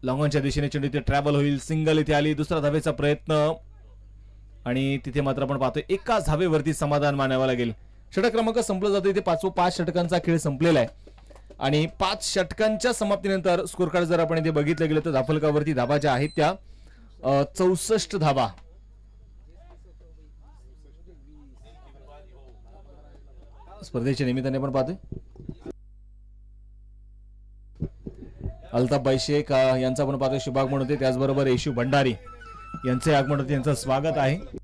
[SPEAKER 1] लॉंगॉनच्या दिशेने चेंडू इथे ट्रॅव्हल होईल. सिंगल इथे आली. दुसरा धावेचा प्रयत्न आणि तिथे मात्र आपण पाहतोय एकाच धावेवरती समाधान मानावं लागेल. षटक क्रमांक संपला जातो. इथे 5 षटकांचा खेळ संपलेला आहे आणि 5 षटकांच्या समाप्तीनंतर स्कोर कार्ड जर आपण इथे बघितलं गेलं तर धावफलकावरती धावा ज्या आहेत त्या 64 धावा. स्पर्धेच्या निमित्ताने आपण पाहतोय अल्ताफ बाई शेख यांचा आपण पाहतोय शुभागमन होते. त्याचबरोबर येशू भंडारी यांचे आगमन होते. यांचं स्वागत आहे.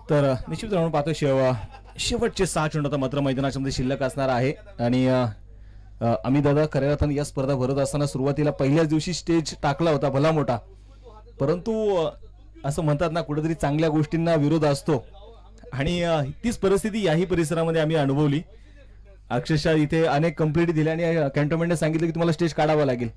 [SPEAKER 1] तर निश्चित आपण पाहतो शेवटचे 6 चेंडू आता मात्र मैदानाच्या मध्ये शिल्लक असणार आहे. आणि आम्ही दादा खऱ्या अर्थाने या स्पर्धा भरत असताना सुरुवातीला पहिल्याच दिवशी स्टेज टाकला होता भला मोठा, परंतु असं म्हणतात ना कुठेतरी चांगल्या गोष्टींना विरोध असतो आणि तीच परिस्थिती याही परिसरामध्ये आम्ही अनुभवली. अक्षरशः इथे अनेक कंप्लेंट दिल्या आणि कॅन्टोन्मेंटने सांगितलं की तुम्हाला स्टेज काढावा लागेल.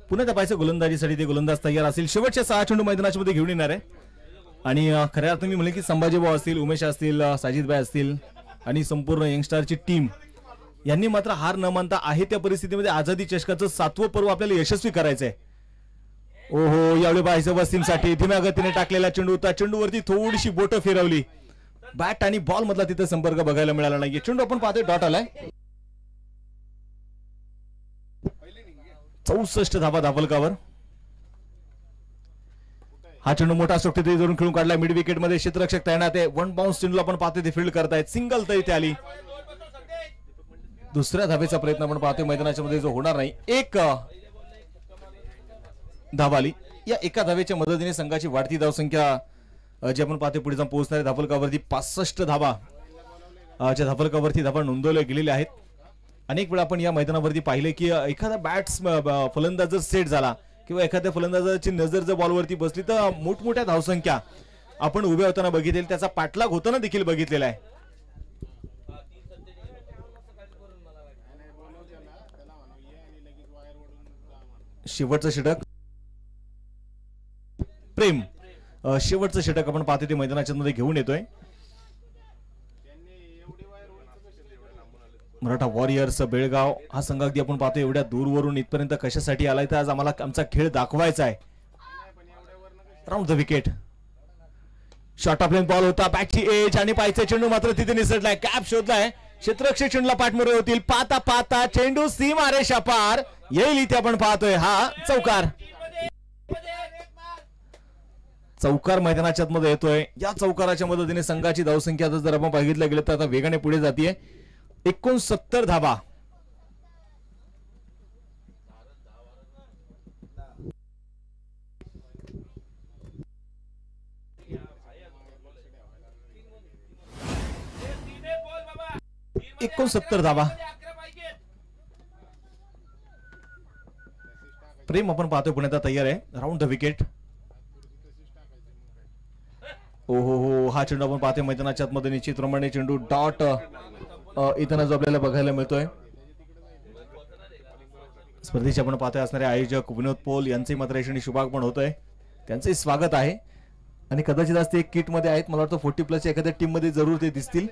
[SPEAKER 1] पुन्हा तपायचं गोलंदाजीसाठी ते गोलंदाज तयार असेल. शेवटच्या 6 चेंडू मैदानाच्या मध्ये घेऊन येणार आहे आणि खऱ्या अर्थाने मी म्हणले की संभाजी भाऊ असतील, उमेश असतील, साजिदभाई असतील आणि संपूर्ण यंगस्टारची टीम यांनी मात्र हार न मानता आहे त्या परिस्थितीमध्ये आझादी चषकाचं 7वं पर्व आपल्याला यशस्वी करायचंय. ओहो, यावेळी पाहायचं वसीमसाठी धीम्या गतीने टाकलेला चेंडू होता. चेंडूवरती थोडीशी बोटं फिरवली. बॅट आणि बॉल मधला तिथे संपर्क बघायला मिळाला नाहीये. चेंडू आपण पाहतोय डॉट आलाय. 64 धावा धावफलकावर. हा चेंडू मोठा स्ट्रोक तिथे जोडून खेळून काढला. मिड विकेट मध्ये क्षेत्ररक्षक तैनात आहे. 1 बाउन्स चेंडूला आपण पाहतोय ते फील्ड करतायत. सिंगल तर इथे आली. दुसऱ्या धावेचा प्रयत्न आपण पाहतोय मैदानाच्या मध्ये जो होणार नाही. एक धावा आली. या एका धावेच्या मदतीने संघाची वाढती धावसंख्या जी आपण पाहतोय पुढे जाऊन पोहोचणाऱ्या धावफलकावरती 65 धावा ज्या धावफलकावरती धावा नोंदवल्या गेलेल्या आहेत. अनेक वेळा आपण या मैदानावरती पाहिले की एखादा फलंदाज जर सेट झाला किंवा एखाद्या फलंदाजाची नजर जर बॉलवरती बसली तर मोठमोठ्या धावसंख्या आपण उभ्या होताना बघितलेली, त्याचा पाठलाग होताना देखील बघितलेला आहे. शेवटचं षटक प्रेम शेवटचं षटक आपण पाहतोय ते मैदानाच्या मध्ये घेऊन येतोय. मराठा वॉरियर्स बेळगाव हा संघ अगदी आपण पाहतोय एवढ्या दूरवरून इथपर्यंत कशासाठी आलाय तर आज आम्हाला आमचा खेळ दाखवायचा आहे. Round the wicket. Short of lane ball होता, बॅटची एज आणि पायचा चेंडू मात्र तिथे निसटलाय. कॅप शोधलाय, क्षेत्ररक्षक चेंडूला पाठमोरे होतील. पाता पाता चेंडू सीमारेषा पार येईल इथे आपण पाहतोय हा चौकार. चौकार मैदानाच्या मध्ये येतोय. या चौकाराच्या मदतीने संघाची धावसंख्या जर आपण बघितलं गेलं तर आता वेगाने पुढे जातीये. 69 धावा. प्रेम आपण पाहतोय पुण्यात तयार आहे. Round the wicket. हो हा चेंडू आपण पाहतोय मैदानाच्या मध्ये निश्चितप्रमाणे चेंडू डॉट इथं जो आपल्याला बघायला मिळतोय. स्पर्धेचे आपण पाहतोय असणारे आयोजक विनोद पोल यांचे मात्र यशस्वी शुभागमन होतोय. त्यांचे स्वागत आहे आणि कदाचित आज ते एक किट मध्ये आहेत. मला वाटतं 40+ एखाद्या टीम मध्ये जरूर ते दिसतील.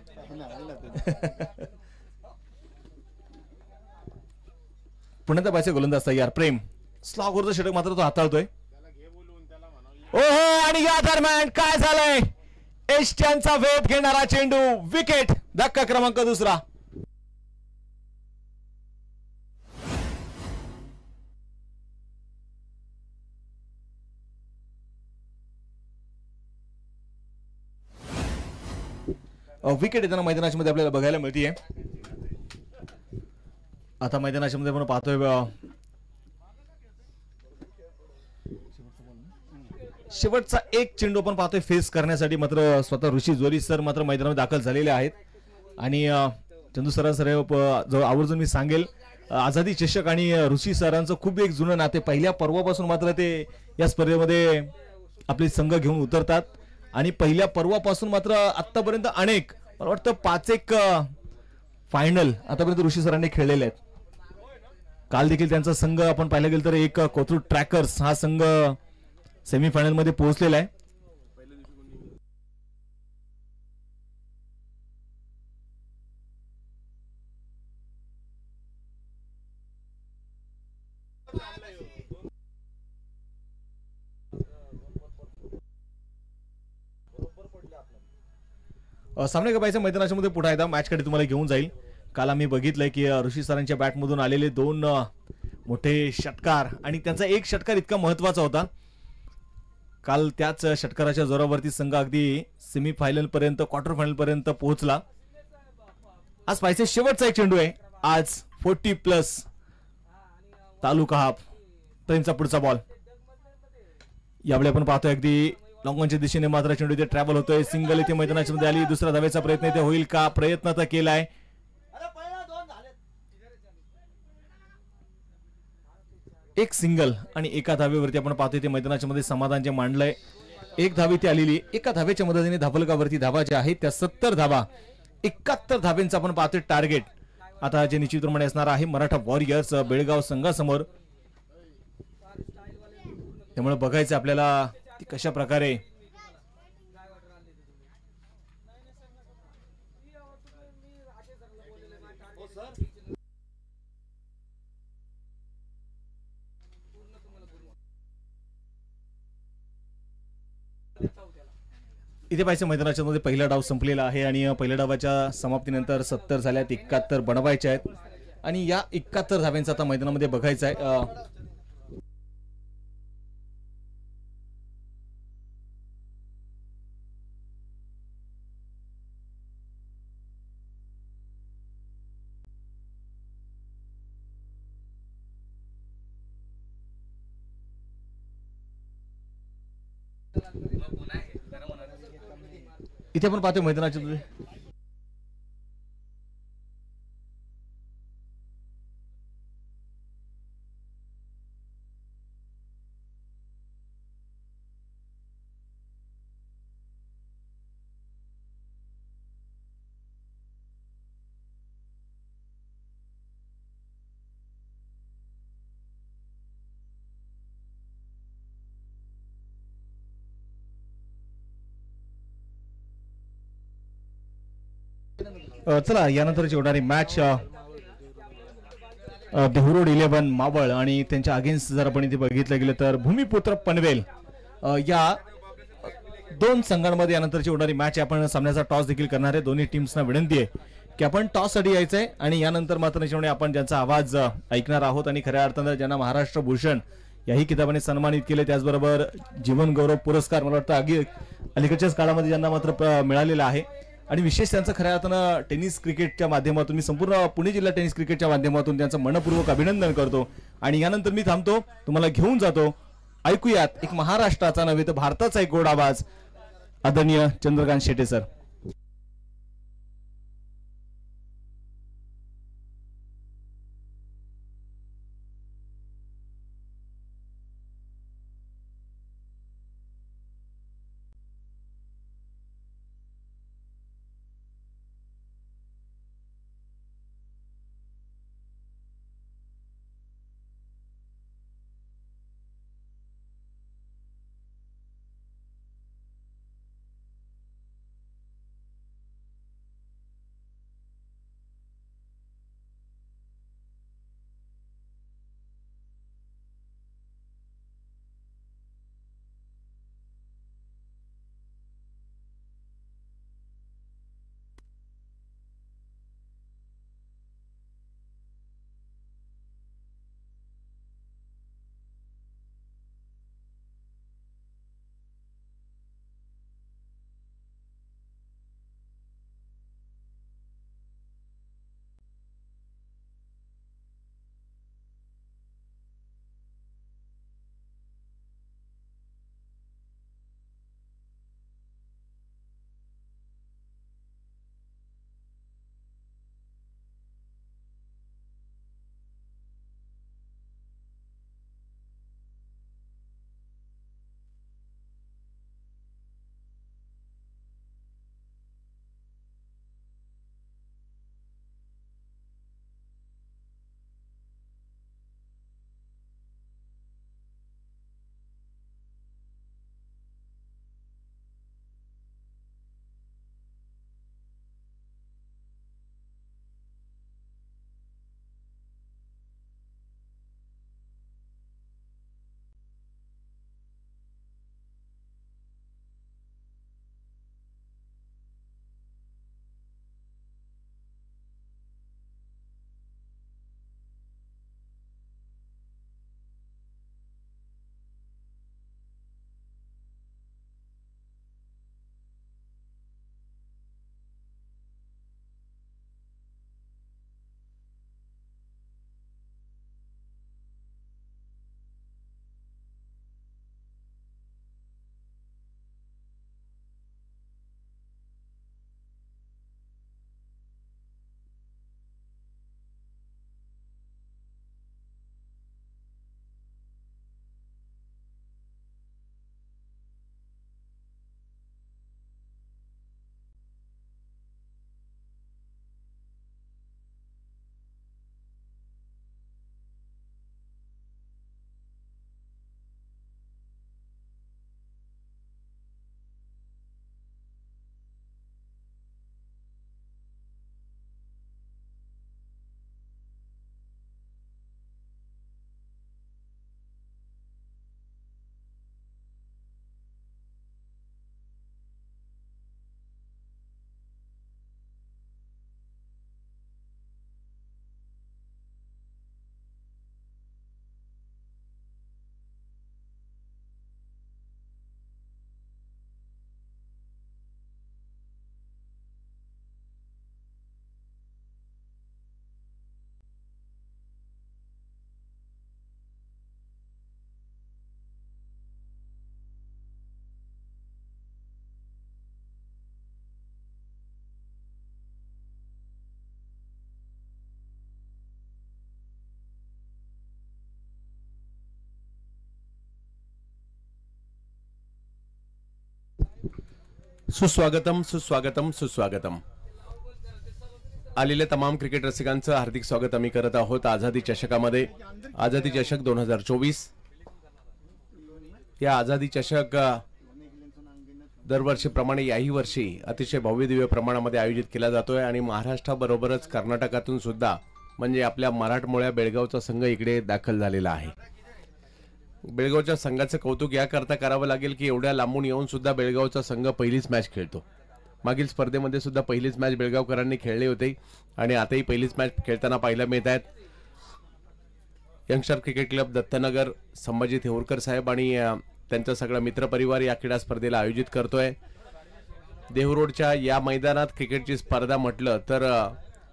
[SPEAKER 1] पुण्याचा पाहिजे गोलंदाज तयार. प्रेम स्लॉगवरचं षटक मात्र तो हाताळतोय. ओहो आणि या दरम्यान काय झालंय. एष्ट्यांचा वेध घेणारा चेंडू विकेट. धक्का क्रमांक दुसरा. विकेट येताना मैदानाच्या मध्ये आपल्याला बघायला मिळतीये. आता मैदानाच्या मध्ये आपण पाहतोय शेवटचा एक चेंडू आपण पाहतोय फेस करण्यासाठी मात्र स्वतः ऋषी जोरी सर मात्र मैदानामध्ये दाखल झालेले आहेत. आणि चंदू सरांसर आवर्जून मी सांगेल आझादी चषक आणि ऋषी सरांचं खूप एक जुनं नाते. पहिल्या पर्वापासून मात्र ते या स्पर्धेमध्ये आपले संघ घेऊन उतरतात आणि पहिल्या पर्वापासून मात्र आतापर्यंत अनेक मला वाटतं 5 फायनल आतापर्यंत ऋषी सरांनी खेळलेले आहेत. काल देखील त्यांचा संघ आपण पाहायला गेलं तर एक कोथरूड ट्रॅकर्स हा संघ सेमीफायनल मध्ये पोहोचलेला आहे. सामने पाहिजे मैदानाच्या मध्ये पुढे एकदा मॅच कडे तुम्हाला घेऊन जाईल. काल आम्ही बघितलंय की ऋषी सरांच्या बॅट मधून आलेले 2 मोठे षटकार आणि त्यांचा एक षटकार इतका महत्वाचा होता. काल त्याच षटकाराच्या जोरावरती संघ अगदी सेमीफायनल पर्यंत क्वार्टर फायनल पर्यंत पोहोचला. आज पाहिजे शेवटचा एक चेंडू आहे. आज 40+ तालुका हाफ. प्रेमचा पुढचा बॉल. यावेळी आपण पाहतोय अगदी लॉंगॉनच्या दिशेने मात्र चेंडू इथे ट्रॅव्हल होतोय. सिंगल इथे मैदानाच्या मध्ये आली. दुसरा धावेचा प्रयत्न इथे होईल का. प्रयत्न तर केलाय. एक सिंगल आणि एका धावेवरती आपण पाहतोय ते मैदानाच्या मध्ये समाधान जे मांडलंय. एक धावी ती आलेली. एका धावेच्या मदतीने धावलगावरती धावा ज्या आहेत त्या 70 धावा. 71 धावेंचा आपण पाहतोय टार्गेट आता जे निश्चितप्रमाणे असणार आहे मराठा वॉरियर्स बेळगाव संघासमोर. त्यामुळे बघायचं आपल्याला ती कशा प्रकारे इथे पाहिजे मैदानाच्या मध्ये पहिला डाव संपलेला आहे आणि पहिल्या डावाच्या समाप्तीनंतर 70 झाल्यात. 71 बनवायचे आहेत आणि या 71 धाव्यांचा आता मैदानामध्ये बघायचं आहे. इथे आपण पाहतोय मैदानाच्या चला यानंतरची होणारी मॅच देहुरोड 11 मावळ आणि त्यांच्या अगेन्स्ट जर आपण इथे बघितलं गेलं तर भूमिपुत्र पनवेल या दोन संघांमध्ये यानंतरची होणारी मॅच आपण सामन्याचा टॉस देखील करणार आहे. दोन्ही टीम्सना विनंती आहे की आपण टॉस साठी यायचंय आणि यानंतर मात्र आपण ज्यांचा आवाज ऐकणार आहोत आणि खऱ्या अर्थानं ज्यांना महाराष्ट्र भूषण याही किताबाने सन्मानित केले, त्याचबरोबर जीवन गौरव पुरस्कार मला वाटतं अलीकडच्याच काळामध्ये ज्यांना मात्र मिळालेला आहे. आणि विशेष त्यांचं खऱ्या अर्थानं टेनिस क्रिकेटच्या माध्यमातून मी संपूर्ण पुणे जिल्हा टेनिस क्रिकेटच्या माध्यमातून त्यांचं मनपूर्वक अभिनंदन करतो. आणि यानंतर मी थांबतो, तुम्हाला घेऊन जातो. ऐकूयात एक महाराष्ट्राचा नव्हे तर भारताचा एक गोड आवाज, आदरणीय चंद्रकांत शेटे सर.
[SPEAKER 2] सुस्वागतम सुस्वागतम सुस्वागतम. आलेल्या तमाम क्रिकेट रसिकांचं हार्दिक स्वागत आम्ही करत आहोत आझादी चषकामध्ये. आझादी चषक 2024 या आझादी चषक दरवर्षीप्रमाणे याही वर्षी अतिशय भव्य दिव्य प्रमाणामध्ये आयोजित केला जातोय आणि महाराष्ट्राबरोबरच कर्नाटकातून सुद्धा म्हणजे आपल्या मराठमोळ्या बेळगावचा संघ इकडे दाखल झालेला आहे. बेळगावच्या संघाचं कौतुक याकरता करावं लागेल की एवढ्या लांबून येऊन सुद्धा बेळगावचा संघ पहिलीच मॅच खेळतो. मागील स्पर्धेमध्ये सुद्धा पहिलीच मॅच बेळगावकरांनी खेळली होती आणि आताही पहिलीच मॅच खेळताना पाहायला मिळत आहेत. Youngster cricket club Dattanagar Sambhaji Theurkar साहेब आणि त्यांचा सगळा मित्रपरिवार या क्रीडा स्पर्धेला आयोजित करतोय. देहू-रोडच्या या मैदानात क्रिकेटची स्पर्धा म्हटलं तर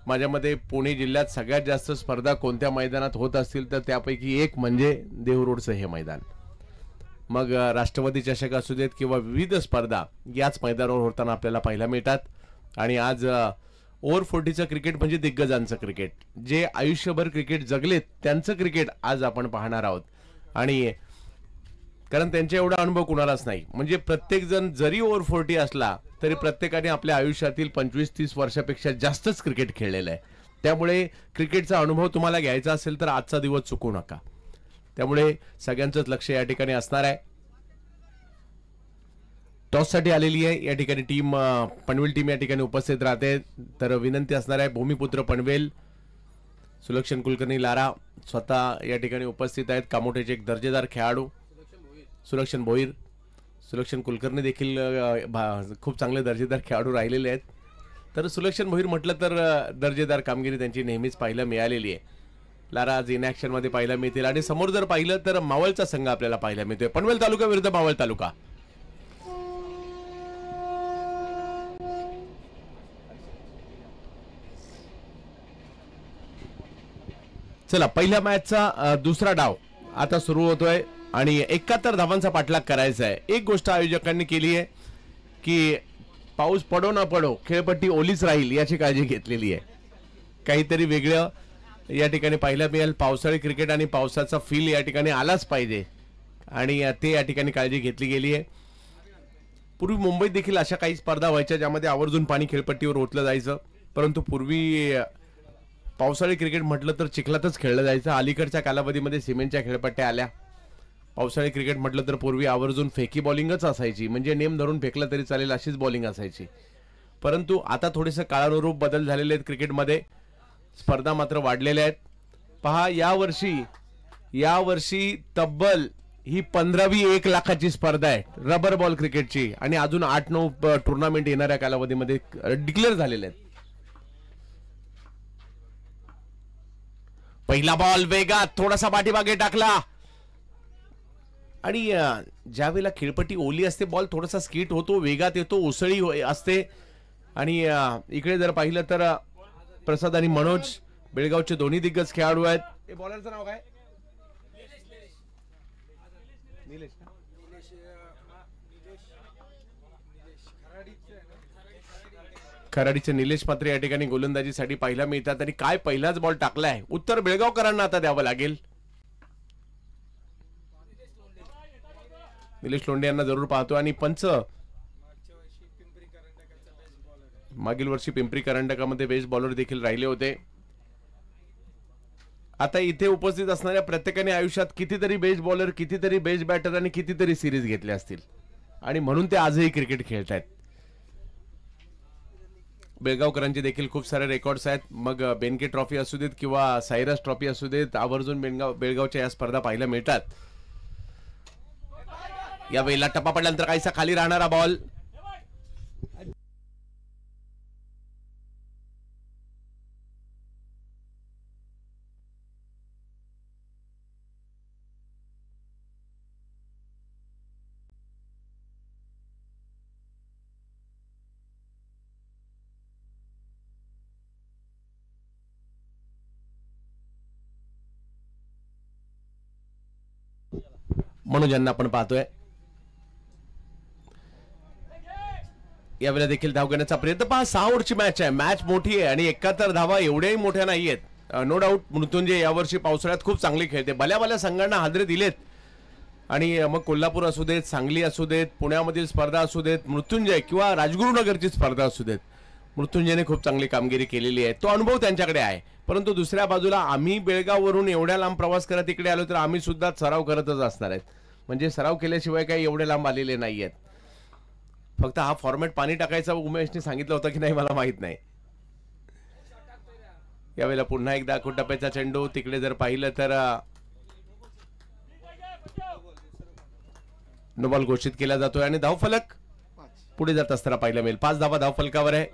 [SPEAKER 2] माझ्यामध्ये पुणे जिल्ह्यात सगळ्यात जास्त स्पर्धा कोणत्या मैदानात होत असतील तर त्यापैकी एक म्हणजे देहू-रोडचं हे मैदान. मग राष्ट्रवादी चषक असू देत किंवा विविध स्पर्धा याच मैदानावर होताना आपल्याला पाहायला मिळतात. आणि आज ओव्हर 40चं क्रिकेट म्हणजे दिग्गजांचं क्रिकेट, जे आयुष्यभर क्रिकेट जगलेत त्यांचं क्रिकेट आज आपण पाहणार आहोत. आणि कारण त्यांच्या एवढा अनुभव कुणालाच नाही. म्हणजे प्रत्येक जण जरी ओव्हर 40 असला तरी प्रत्येकाने आपल्या आयुष्यातील 25-30 वर्षापेक्षा जास्तच क्रिकेट खेळलेलं आहे. त्यामुळे क्रिकेटचा अनुभव तुम्हाला घ्यायचा असेल तर आजचा दिवस चुकू नका. त्यामुळे सगळ्यांचंच लक्ष या ठिकाणी असणार आहे. टॉससाठी आलेली आहे या ठिकाणी टीम, पनवेल टीम या ठिकाणी उपस्थित राहते. तर विनंती असणार आहे, भूमिपुत्र पनवेल सुलक्षण कुलकर्णी लारा स्वतः या ठिकाणी उपस्थित आहेत. कामोठेचे एक दर्जेदार खेळाडू सुलक्षण भोईर, सुलक्षण कुलकर्णी देखील खूप चांगले दर्जेदार खेळाडू राहिलेले आहेत. तर सुलक्षण भोईर म्हटलं तर दर्जेदार कामगिरी त्यांची नेहमीच पाहायला मिळालेली आहे. लारा आज इन ॲक्शनमध्ये पाहायला मिळतील. आणि समोर जर पाहिलं तर मावळचा संघ आपल्याला पाहायला मिळतोय. पनवेल तालुका विरुद्ध मावळ तालुका. चला, पहिल्या मॅचचा दुसरा डाव आता सुरू होतोय आणि 71 धावांचा पाठलाग करायचा आहे. एक गोष्ट आयोजकांनी केली आहे की पाऊस पडो ना पडो खेळपट्टी ओलीच राहील याची काळजी घेतलेली आहे. काहीतरी वेगळं या ठिकाणी पाहायला मिळेल. पावसाळी क्रिकेट आणि पावसाचा फील या ठिकाणी आलाच पाहिजे आणि ते या ठिकाणी काळजी घेतली गेली आहे. पूर्वी मुंबईत देखील अशा काही स्पर्धा व्हायच्या ज्यामध्ये आवर्जून पाणी खेळपट्टीवर ओतलं जायचं, परंतु पूर्वी पावसाळी क्रिकेट म्हटलं तर चिखलातच खेळलं जायचं. अलीकडच्या कालावधीमध्ये सिमेंटच्या खेळपट्ट्या आल्या. पावसाळी क्रिकेट म्हटलं तर पूर्वी आवर्जून फेकी बॉलिंगच असायची, म्हणजे नेम धरून फेकलं तरी चालेल अशीच बॉलिंग असायची. परंतु आता थोडेसे काळानुरूप बदल झालेले आहेत क्रिकेटमध्ये. स्पर्धा मात्र वाढलेल्या आहेत. पहा, यावर्षी तब्बल ही 15वी 1 लाखाची स्पर्धा आहे रबर बॉल क्रिकेटची आणि अजून 8-9 टुर्नामेंट येणाऱ्या कालावधीमध्ये डिक्लेअर झालेले आहेत. पहिला बॉल वेगात थोडासा पाठीमागे टाकला आणि ज्यावेळेला खेळपट्टी ओली असते बॉल थोडासा स्किट होतो, वेगात येतो, उसळी असते. आणि इकडे जर पाहिलं तर प्रसाद आणि मनोज बेळगावचे दोन्ही दिग्गज खेळाडू आहेत. बॉलरचं नाव काय? खराडीचे निलेश मात्र या ठिकाणी गोलंदाजीसाठी पाहायला मिळतात. आणि काय पहिलाच बॉल टाकलाय. उत्तर बेळगावकरांना आता द्यावं लागेल. निलेश लोंढे यांना जरूर पाहतो. आणि पंच मागील वर्षी पिंपरी करंडकामध्ये बेस्ट बॉलर देखील राहिले होते. आता इथे उपस्थित असणाऱ्या प्रत्येकाने आयुष्यात कितीतरी बेस्ट बॉलर, कितीतरी बेस्ट बॅटर आणि कितीतरी सिरीज घेतल्या असतील आणि म्हणून ते आजही क्रिकेट खेळतायत. बेळगावकरांचे देखील खूप सारे रेकॉर्ड्स आहेत. मग बेनके ट्रॉफी असू देत किंवा सायरस ट्रॉफी असू देत, आवर्जून बेळगावच्या या स्पर्धा पाहायला मिळतात. या वेळेला टप्पा पडल्यानंतर काहीसा खाली राहणारा बॉल. म्हणून ज्यांना आपण पाहतोय यावेळेला देखील धाव घेण्याचा प्रयत्न. पहा, 6 ओव्हरची मॅच आहे. मॅच मोठी आहे आणि 71 धावा एवढ्याही मोठ्या नाहीयेत. नो डाऊट मृत्युंजय यावर्षी पावसाळ्यात खूप चांगली खेळते. भल्या संघांना हादरे दिलेत. आणि मग कोल्हापूर असू देत, सांगली असू देत, पुण्यामधील स्पर्धा असू देत, मृत्युंजय किंवा राजगुरुनगरची स्पर्धा असू देत, मृत्युंजयने खूप चांगली कामगिरी केलेली आहे. तो अनुभव त्यांच्याकडे आहे. परंतु दुसऱ्या बाजूला आम्ही बेळगाववरून एवढ्या लांब प्रवास करत इकडे आलो तर आम्ही सुद्धा सराव करतच असणार आहेत. म्हणजे सराव केल्याशिवाय काही एवढे लांब आलेले नाही आहेत. फक्त हा फॉर्मॅट पाणी टाकायचा उमेशने सांगितलं होतं की नाही मला माहित नाही. यावेळेला पुन्हा एकदा टप्प्याचा चेंडू तिकडे जर पाहिलं तर नो बॉल घोषित केला जातोय आणि धावफलक पुढे जात असताना पाहायला मिळेल. 5 धावा धावफलकावर आहे.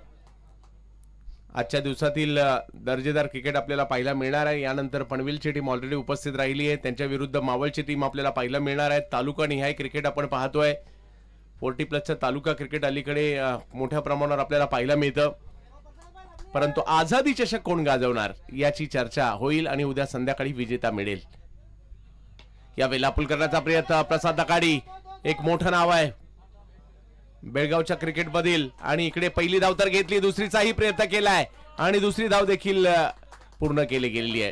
[SPEAKER 2] आजच्या दिवसातील दर्जेदार क्रिकेट आपल्याला पाहायला मिळणार आहे. यानंतर पनवेलची टीम ऑलरेडी उपस्थित राहिली आहे. त्यांच्या विरुद्ध मावळची टीम आपल्याला पाहायला मिळणार आहे. तालुका निहाय क्रिकेट आपण पाहतोय. 40+ तालुका क्रिकेट अलीकडे मोठ्या प्रमाणावर आपल्याला पाहायला मिळतं. परंतु आझादी चषक कोण गाजवणार याची चर्चा होईल आणि उद्या संध्याकाळी विजेता मिळेल. यावेळेला पूल करण्याचा प्रयत्न प्रसाद दकाडी एक मोठं नाव आहे बेळगावच्या क्रिकेटमधील आणि इकडे पहिली धाव तर घेतली, दुसरीचाही प्रयत्न केलाय आणि दुसरी धाव देखील पूर्ण केली गेलेली आहे.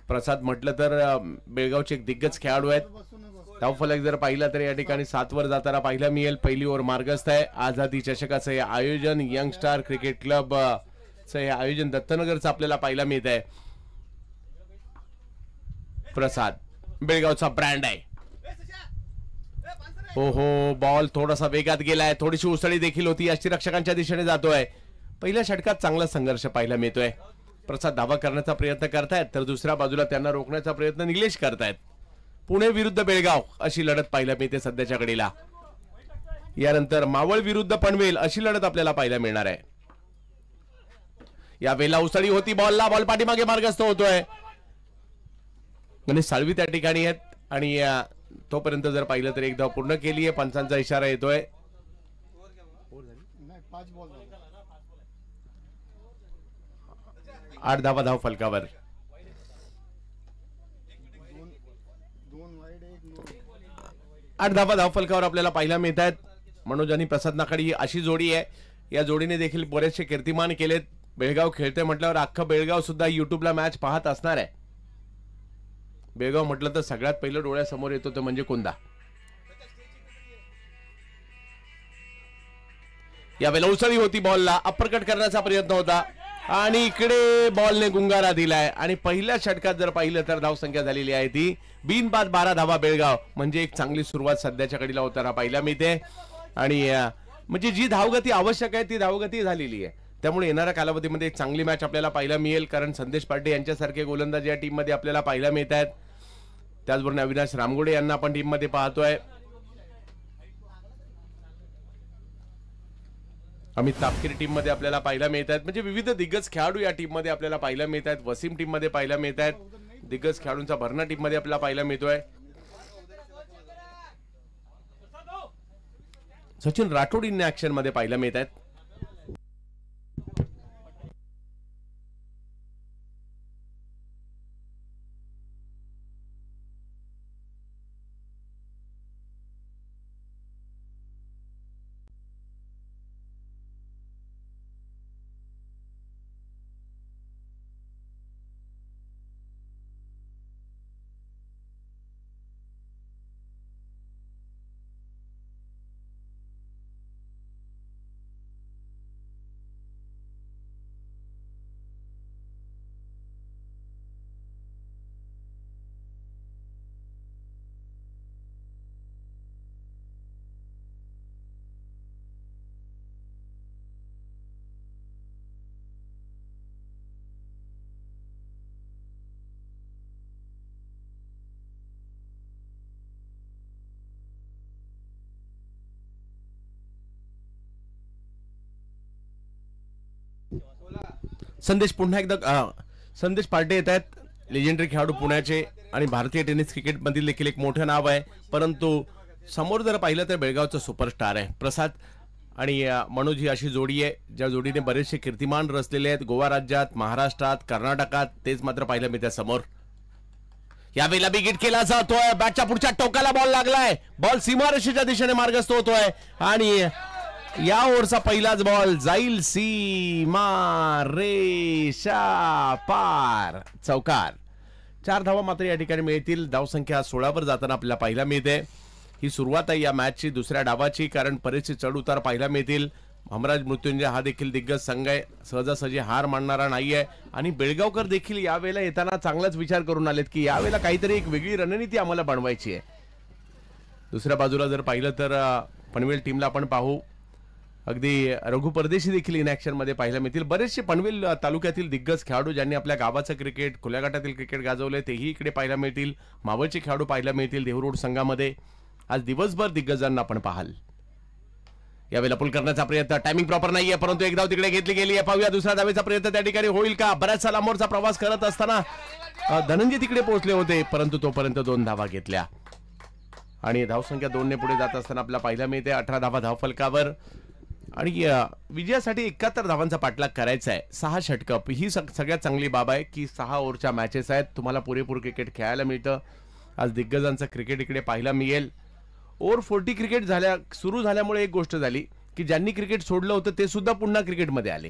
[SPEAKER 2] प्रसाद म्हटलं तर बेळगावचे एक दिग्गज खेळाडू आहेत. धावफलक जर पाहिला तर या ठिकाणी 7 वर जाताना पाहायला मिळेल. पहिली ओव्हर मार्गस्थ आहे. आझादी चषकाचं हे आयोजन यंग स्टार क्रिकेट क्लब हे आयोजन दत्तनगरचं आपल्याला पाहायला मिळत आहे. प्रसाद बेळगावचा ब्रँड आहे. हो बॉल थोडासा वेगात गेलाय, थोडीशी उसळी देखील होती. यष्टीरक्षकांच्या दिशेने जातोय. पहिल्या षटकात चांगला संघर्ष पाहायला मिळतोय. प्रसाद धावा करण्याचा प्रयत्न करतायत तर दुसऱ्या बाजूला त्यांना रोखण्याचा प्रयत्न निलेश करतायत. पुणे विरुद्ध बेळगाव अशी लढत पाहायला मिळते सध्याच्या घडीला. यानंतर मावळ विरुद्ध पनवेल अशी लढत आपल्याला पाहायला मिळणार आहे. या वेळेला उसळी होती बॉलला, बॉल पाठीमागे मार्गस्थ होतोय आणि साळवी त्या ठिकाणी आहेत आणि तोपर्यंत जर पाहिलं तर एक धाव पूर्ण केली आहे. पंचांचा इशारा येतोय. 8 धावा धाव फलकावर. 8 धावा धाव फलकावर आपल्याला पाहायला मिळत आहेत. मनोज आणि प्रसाद नाकाडी ही अशी जोडी आहे. या जोडीने देखील बरेचसे कीर्तिमान केलेत. बेळगाव खेळते म्हटल्यावर अख्खं बेळगाव सुद्धा युट्यूबला मॅच पाहत असणार आहे. बेळगाव म्हटलं तर सगळ्यात पहिलं डोळ्यासमोर येतो तो म्हणजे कोंदा. यावेळेला उसळी होती बॉलला, अप्परकट करण्याचा प्रयत्न होता आणि इकडे बॉलने गुंगारा दिलाय आणि पहिल्या षटकात जर पाहिलं तर धावसंख्या झालेली आहे ती बिनबाद 12 धावा बेळगाव. म्हणजे एक चांगली सुरुवात सध्याच्या घडीला होताना पाहायला मिळते आणि म्हणजे जी धावगती आवश्यक आहे ती धावगती झालेली आहे. त्यामुळे येणाऱ्या कालावधीमध्ये एक चांगली मॅच आपल्याला पाहायला मिळेल. कारण संदेश पार्टे यांच्यासारखे गोलंदाज या टीम मध्ये आपल्याला पाहायला मिळत आहेत. त्याचबरोबर अविनाश रामगोडे यांना आपण टीम मध्ये पाहतोय. अमित तापकीर टीम मध्ये आपल्याला पाहायला मिळत आहेत. म्हणजे विविध दिग्गज खेळाडू या टीम मध्ये आपल्याला पाहायला मिळत आहेत. वसीम टीम मध्ये पाहायला मिळत आहेत. दिग्गज खेळाडूंचा भरणा टीम मध्ये आपल्याला पाहायला मिळतोय. सचिन राठोड इन ऍक्शन मध्ये पाहायला मिळत आहेत. संदेश पुन्हा एकदा संदेश पार्टे येत आहेत. लेजेंडरी खेळाडू पुण्याचे आणि भारतीय टेनिस क्रिकेट मधील देखील एक मोठं नाव आहे. परंतु समोर जर पाहिलं तर बेळगावचं सुपरस्टार आहे प्रसाद आणि मनोज ही अशी जोडी आहे ज्या जोडीने बरेचसे कीर्तिमान रचलेले आहेत. गोवा राज्यात, महाराष्ट्रात, कर्नाटकात तेच मात्र पाहिलं मी त्या समोर. यावेळेला बिगिट केला जातोय. बॅटच्या पुढच्या टोकाला बॉल लागलाय. बॉल सीमारेषेच्या दिशेने मार्गस्थ होतोय आणि या ओव्हरचा पहिलाच बॉल जाईल सीमारेषा पार. चौकार. 4 धावा मात्र या ठिकाणी मिळतील. धावसंख्या 16 वर जाताना आपल्याला पाहायला मिळते. ही सुरुवात आहे या मॅचची दुसऱ्या डावाची. कारण बरेचसे चढ उतार पाहायला मिळतील. हमराज मृत्युंजय हा देखील दिग्गज संघ आहे. सहजासहजी हार मानणारा नाहीये आणि बेळगावकर देखील यावेळेला येताना चांगलाच विचार करून आलेत की यावेळेला काहीतरी एक वेगळी रणनीती आम्हाला बनवायची आहे. दुसऱ्या बाजूला जर पाहिलं तर पनवेल टीमला आपण पाहू. अगदी रघु परदेशी देखील इन ऍक्शन मध्ये पाहायला मिळतील. बरेचसे पनवेल तालुक्यातील दिग्गज खेळाडू ज्यांनी आपल्या गावाचं क्रिकेट, खुल्या गटातील क्रिकेट गाजवले तेही इकडे पाहायला मिळतील. मावळचे खेळाडू पाहायला मिळतील देहू संघामध्ये. आज दिवसभर दिग्गजांना आपण पाहाल. यावेळेला पुल करण्याचा प्रयत्न, टायमिंग प्रॉपर नाहीये परंतु एक धाव तिकडे घेतली गेली आहे. पाहूया दुसरा धावेचा प्रयत्न त्या ठिकाणी होईल का. बऱ्याचसा लांबवरचा प्रवास करत असताना धनंजय तिकडे पोहोचले होते परंतु तोपर्यंत 2 धावा घेतल्या आणि धावसंख्या 2 ने पुढे जात असताना आपल्याला पाहायला मिळते 18 धावा धावफलकावर. आणि विजयासाठी 71 धावांचा पाठलाग करायचा आहे. 6 षटक ही सगळ्यात चांगली बाब आहे की 6 ओव्हरच्या मॅचेस आहेत. तुम्हाला पुरेपूर क्रिकेट खेळायला मिळतं. आज दिग्गजांचं क्रिकेट इकडे पाहायला मिळेल. ओव्हर 40 क्रिकेट सुरू झाल्यामुळे एक गोष्ट झाली की ज्यांनी क्रिकेट सोडलं होतं ते सुद्धा पुन्हा क्रिकेटमध्ये आले.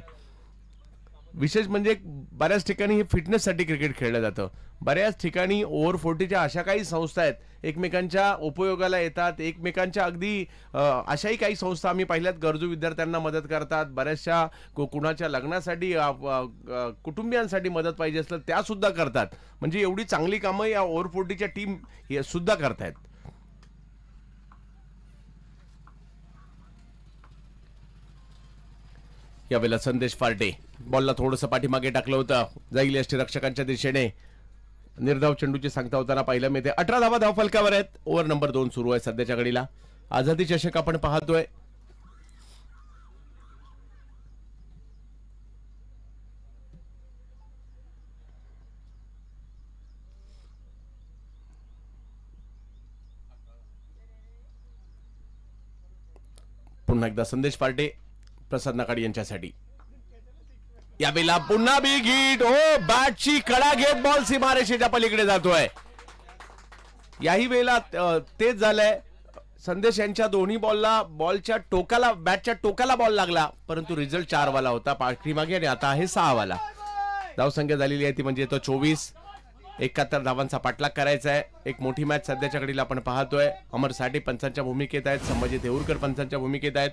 [SPEAKER 2] विशेष म्हणजे बऱ्याच ठिकाणी हे फिटनेससाठी क्रिकेट खेळलं जातं. बऱ्याच ठिकाणी ओव्हर 40च्या अशा काही संस्था आहेत एकमेकांच्या उपयोगाला येतात. एकमेकांच्या अगदी अशाही काही संस्था आम्ही पाहिल्यात गरजू विद्यार्थ्यांना मदत करतात. बऱ्याचशा कुणाच्या लग्नासाठी कुटुंबियांसाठी मदत पाहिजे असलं त्या सुद्धा करतात. म्हणजे एवढी चांगली कामं या ओव्हर 40च्या टीम सुद्धा करतायत. यावेळेला संदेश फार्टे बॉलला थोडंसं पाठीमागे टाकलं होतं. जाईल यष्टीरक्षकांच्या दिशेने. निर्धाव चेंडूची सांगता होताना पाहिलं मिळते. 18 धावा धावफलकावर आहेत. ओव्हर नंबर 2 सुरू आहे सध्याच्या घडीला. आझादी चषक आपण पाहतोय. पुन्हा एकदा संदेश फार्टे प्रसाद नाकाडी यांच्यासाठी. यावेळेला पुन्हा बिग हिट. हो, बॅटची कडा घेत बॉल सीमारेषेच्या पलीकडे जातोय. याही वेळेला तेच झालंय. संदेश यांच्या दोन्ही बॉलच्या टोकाला, बॅटच्या टोकाला बॉल लागला परंतु रिझल्ट 4 वाला होता पाठीमागे आणि आता आहे 6 वाला. धावसंख्या झालेली आहे ती म्हणजे तो 24. 71 धावांचा पाठलाग करायचा आहे. एक मोठी मॅच सध्याच्या घडीला आपण पाहतोय. अमर साठे पंचांच्या भूमिकेत आहेत. संभाजी देऊरकर पंचांच्या भूमिकेत आहेत.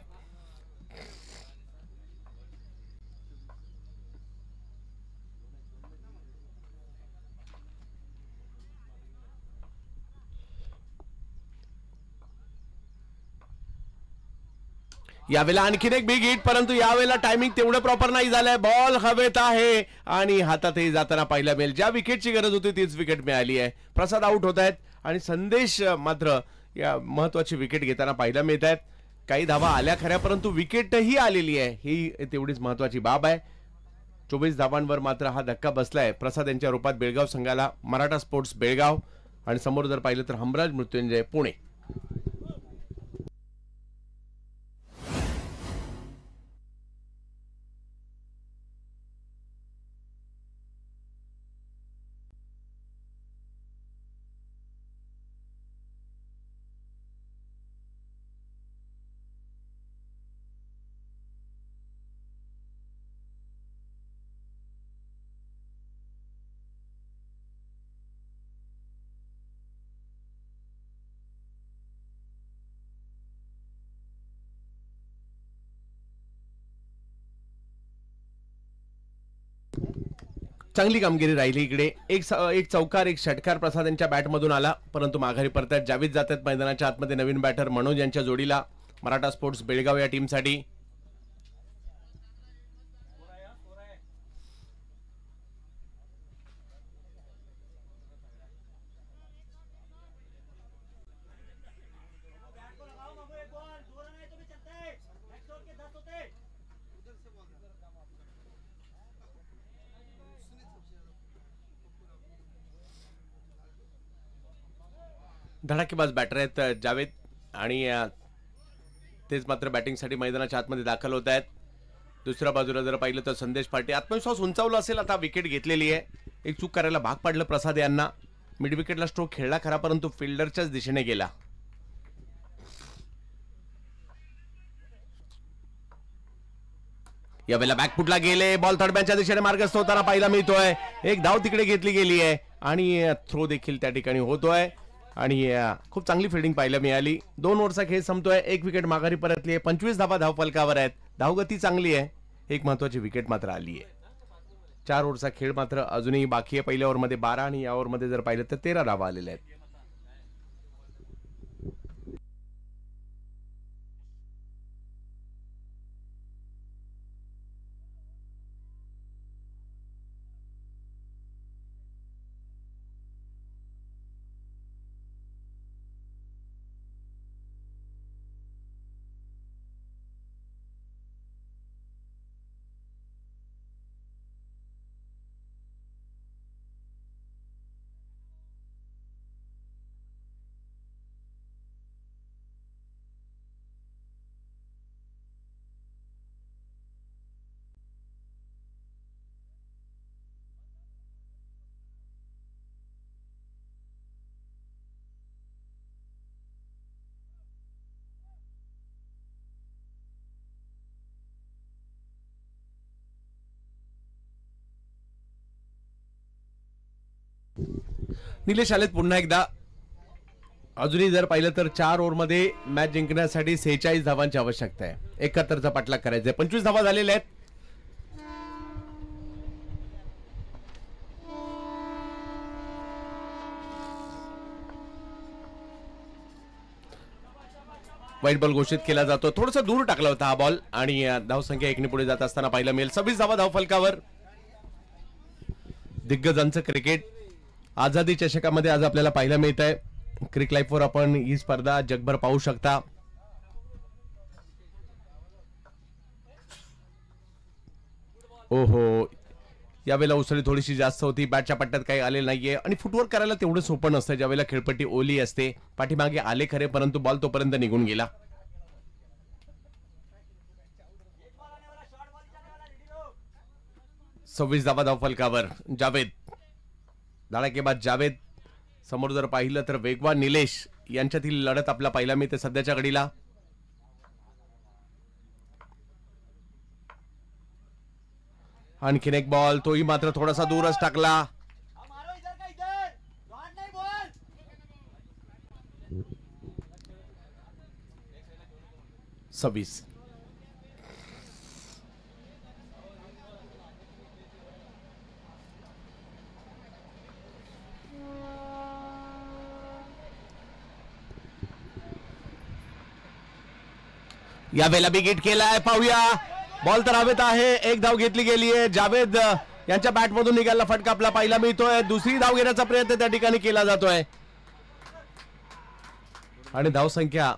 [SPEAKER 2] यावेळेला आणखीन एक बिग हिट परंतु यावेळेला टायमिंग तेवढं प्रॉपर नाही झालंय. बॉल हवेत आहे आणि हातातही जाताना पाहिला मिळेल. ज्या विकेटची गरज होती तीच विकेट मिळाली आहे. प्रसाद आउट होत आहेत आणि संदेश मात्र या महत्वाची विकेट घेताना पाहायला मिळत आहेत. काही धावा आल्या खऱ्या परंतु विकेटही आलेली आहे ही तेवढीच महत्वाची बाब आहे. 24 धावांवर मात्र हा धक्का बसलाय प्रसाद यांच्या रूपात बेळगाव संघाला. मराठा स्पोर्ट्स बेळगाव आणि समोर जर पाहिलं तर हमराज मृत्युंजय पुणे. चांगली कामगिरी राहिली इकडे. एक चौकार, एक षटकार प्रसाद यांच्या बॅटमधून आला परंतु माघारी परतात. जावेद जातात मैदानाच्या आतमध्ये नवीन बॅटर मनोज यांच्या जोडीला मराठा स्पोर्ट्स बेळगाव या टीमसाठी. धडाकेबाज बॅटर आहेत जावेद आणि तेच मात्र बॅटिंगसाठी मैदानाच्या आतमध्ये दाखल होत आहेत. दुसऱ्या बाजूला जर पाहिलं तर संदेश फाटे आत्मविश्वास उंचावला असेल. आता विकेट घेतलेली आहे. एक चूक करायला भाग पाडलं प्रसाद यांना. मिड विकेटला स्ट्रोक खेळला खरा परंतु फिल्डरच्याच दिशेने गेला. यावेळेला बॅकफुटला गेले. बॉल तडब्यांच्या दिशेने मार्गस्थ होताना पाहायला मिळतोय. एक धाव तिकडे घेतली गेली आहे आणि थ्रो देखील त्या ठिकाणी होतोय आणि खूप चांगली फिल्डिंग पाहायला मिळाली. 2 ओव्हरचा खेळ संपतोय. एक विकेट माघारी परतली आहे. 25 धावा धावफलकावर आहेत. धावगती चांगली आहे. एक महत्वाची विकेट मात्र आली आहे. 4 ओव्हरचा खेळ मात्र अजूनही बाकी आहे. पहिल्या ओव्हरमध्ये 12 आणि या ओव्हरमध्ये जर पाहिलं तर 13 धावा आलेल्या आहेत. निलेश आलेत पुन्हा एकदा. अजूनही जर पाहिलं तर 4 ओव्हरमध्ये मॅच जिंकण्यासाठी 46 धावांची आवश्यकता आहे. 71चा पाठलाग करायचा आहे. 25 धावा झालेल्या आहेत. वाईट बॉल घोषित केला जातो. थोडासा दूर टाकला होता हा बॉल आणि धावसंख्या 1 ने पुढे जात असताना पाहायला मिळेल. 26 धावा धाव फलकावर. दिग्गजांचं क्रिकेट आझादी चषकामध्ये आज आपल्याला पाहायला मिळत आहे. क्रिक लाईफवर आपण ही स्पर्धा जगभर पाहू शकता. ओहो, यावेळेला उसळी थोडीशी जास्त होती. बॅटच्या पट्ट्यात काही आले नाहीये आणि फुटवर्क करायला तेवढं सोपं नसतं ज्यावेळेला खेळपट्टी ओली असते. पाठीमागे आले खरे, परंतु बॉल तोपर्यंत निघून गेला. सव्वीस धावा धाव फलकावर. जावेद, धडाकेबाज जावेद. समोर जर पाहिलं तर वेगवान निलेश यांच्यातील लढत आपला पाहायला मिळते सध्याच्या घडीला. आणखीन एक बॉल, तोही मात्र थोडासा दूरच टाकला. सव्वीस. यावेळेला बिगिट केलाय, पाहूया. बॉल तर हवेत आहे. एक धाव घेतली गेली आहे. जावेद यांच्या बॅटमधून निघालेला फटका आपला पाहायला मिळतोय. दुसरी धाव घेण्याचा प्रयत्न त्या ठिकाणी केला जातोय आणि धावसंख्या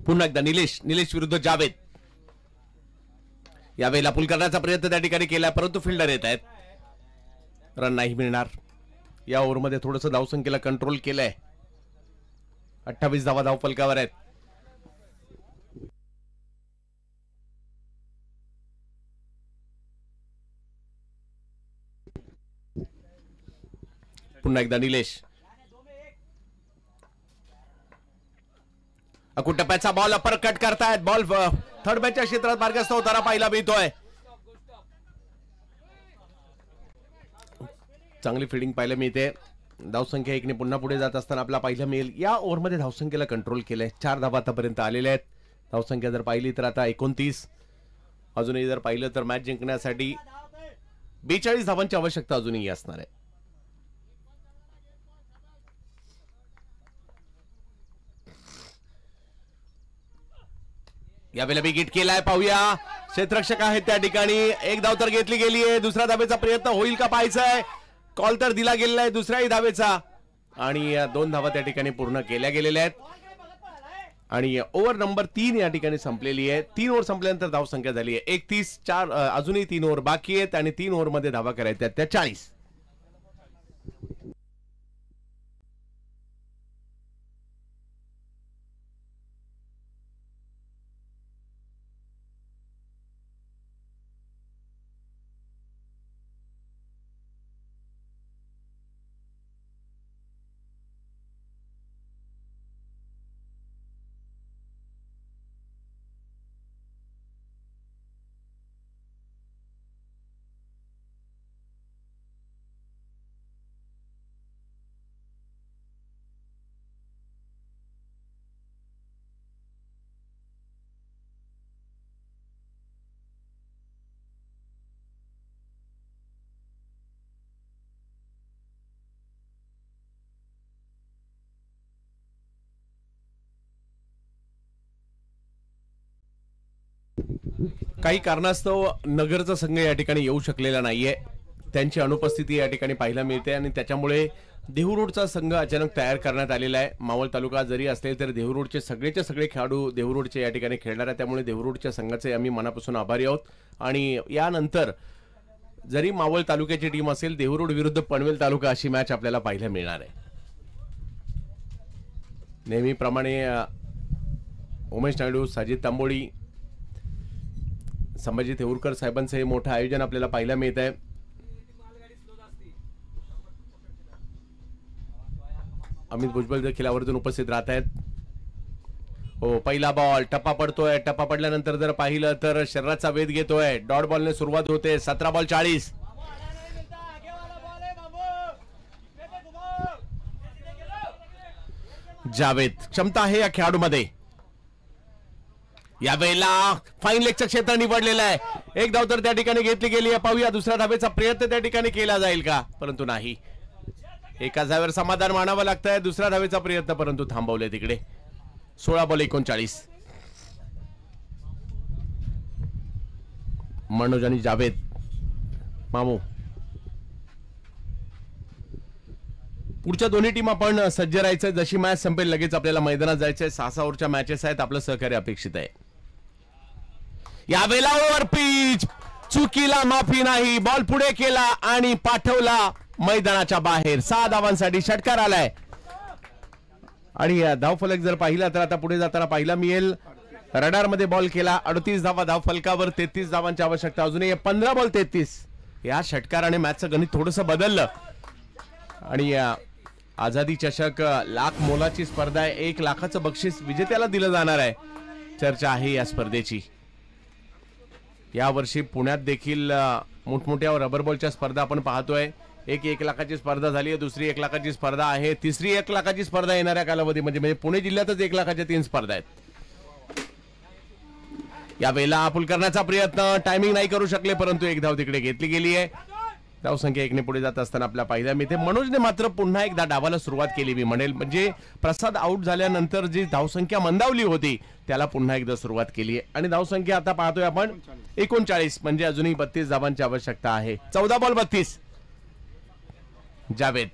[SPEAKER 2] पुन्हा एकदा निलेश विरुद्ध जावेद. यावेळेला पुल करण्याचा प्रयत्न त्या ठिकाणी केलाय, परंतु फिल्डर येत आहेत. रन नाही मिळणार. या ओव्हरमध्ये थोडंसं धावसंख्येला कंट्रोल केलंय. 28 धावा धाव फलकावर आहेत. पुन्हा एकदा निलेश. अकुटप्प्याचा बॉल अपर कट करतायत. बॉल थर्ड बॅचच्या क्षेत्रात मार्गस्थ होताना पाहायला मिळतोय. चांगली फिल्डिंग पाहायला मिळते. धावसंख्या 1 ने पुन्हा पुढे जात असताना आपला पाहायला मिळेल. या ओव्हरमध्ये धावसंख्येला कंट्रोल केलंय. 4 धावा आतापर्यंत आलेल्या आहेत. धावसंख्या जर पाहिली तर आता 29. अजूनही जर पाहिलं तर मॅच जिंकण्यासाठी 42 धावांची आवश्यकता अजूनही असणार आहे. यावेळेला बिगिट केलाय, पाहूया. क्षेत्ररक्षक आहेत त्या ठिकाणी. एक धाव तर घेतली गेली आहे. दुसऱ्या धावेचा प्रयत्न होईल का पाहायचंय. कॉल तर दिला गेलेला आहे दुसऱ्याही धावेचा आणि 2 धावा त्या ठिकाणी पूर्ण केल्या गेलेल्या आहेत आणि ओव्हर नंबर 3 या ठिकाणी संपलेली आहे. 3 ओव्हर संपल्यानंतर धावसंख्या झाली आहे 31. 4 अजूनही 3 ओव्हर बाकी आहेत आणि 3 ओव्हरमध्ये धावा करायच्या त्या 40. काही कारणास्तव नगरचा संघ या ठिकाणी येऊ शकलेला नाहीये. त्यांची अनुपस्थिती या ठिकाणी पाहायला मिळते आणि त्याच्यामुळे देहूरोडचा संघ अचानक तयार करण्यात आलेला आहे. मावळ तालुका जरी असले तरी देहूरोडचे सगळेचे सगळे खेळाडू देहूरोडचे या ठिकाणी खेळणार आहे. त्यामुळे देहूरोडच्या संघाचे आम्ही मनापासून आभारी आहोत आणि यानंतर जरी मावळ तालुक्याची टीम असेल देहूरोड विरुद्ध पनवेल तालुका अशी मॅच आपल्याला पाहायला मिळणार आहे. नेहमीप्रमाणे उमेश नायडू, साजिद तांबोळी, संभाजी थेऊरकर साहेबांचं हे मोठं आयोजन आपल्याला पाहायला मिळत आहे. अमित भुजबळ देखील आवर्जून उपस्थित राहत आहेत. हो, पहिला बॉल टप्पा पडतोय. टप्पा पडल्यानंतर जर पाहिलं तर शरीराचा वेध घेतोय. डॉट बॉलने सुरुवात होते. 17 बॉल 40. जावेद, क्षमता आहे या खेळाडूमध्ये. यावेळेला फाईन लेगचं क्षेत्र निवडलेलं आहे. एक धाव तर त्या ठिकाणी घेतली गेली आहे. पाहूया दुसऱ्या धावेचा प्रयत्न त्या ठिकाणी केला जाईल का, परंतु नाही. एका धावेवर समाधान मानावं लागतंय. दुसऱ्या धावेचा प्रयत्न परंतु थांबवले तिकडे. 16 बॉल 39. मनोज आणि जावेद. मामू, पुढच्या दोन्ही टीम आपण सज्ज राहायचंय. जशी मॅच संपेल लगेच आपल्याला मैदानात जायचंय. 6 ओव्हरच्या मॅचेस आहेत. आपलं सहकार्य अपेक्षित आहे. यावेळेला ओव्हर पिच, चुकीला माफी नाही. बॉल पुढे केला आणि पाठवला मैदानाच्या बाहेर. 6 धावांसाठी षटकार आलाय. आणि धावफलक जर पाहिला तर आता पुढे जाताना पाहिला मिळेल. रडार मध्ये बॉल केला. 38 धावा धावफलकावर. 33 धावांची आवश्यकता. अजूनही 15 बॉल 33. या षटकाराने मॅचचं गणित थोडंसं बदललं. आणि आझादी चषक लाख मोलाची स्पर्धा आहे. 1 लाखाचं बक्षीस विजेत्याला दिलं जाणार आहे. चर्चा आहे या स्पर्धेची. यावर्षी पुण्यात देखील मोठमोठ्या रबर बॉलच्या स्पर्धा आपण पाहतोय. एक 1 लाखाची स्पर्धा झाली आहे. दुसरी 1 लाखाची स्पर्धा आहे. तिसरी 1 लाखाची स्पर्धा येणाऱ्या कालावधीमध्ये. म्हणजे पुणे जिल्ह्यातच 1 लाखाच्या 3 स्पर्धा आहेत. यावेळेला पूल करण्याचा प्रयत्न, टायमिंग नाही करू शकले, परंतु एक धाव तिकडे घेतली गेली आहे. धावसंख्या 1 ने पुढे जात असताना आपल्या पाहिल्या मिळते. मनोजने मात्र पुन्हा एकदा डावाला सुरुवात केली मी म्हणेल. म्हणजे प्रसाद आउट झाल्यानंतर जी धावसंख्या मंदावली होती त्याला पुन्हा एकदा सुरुवात केली आहे. आणि धावसंख्या आता पाहतोय आपण 39. म्हणजे अजूनही 32 धावांची आवश्यकता आहे. 14 ball 32. Javed,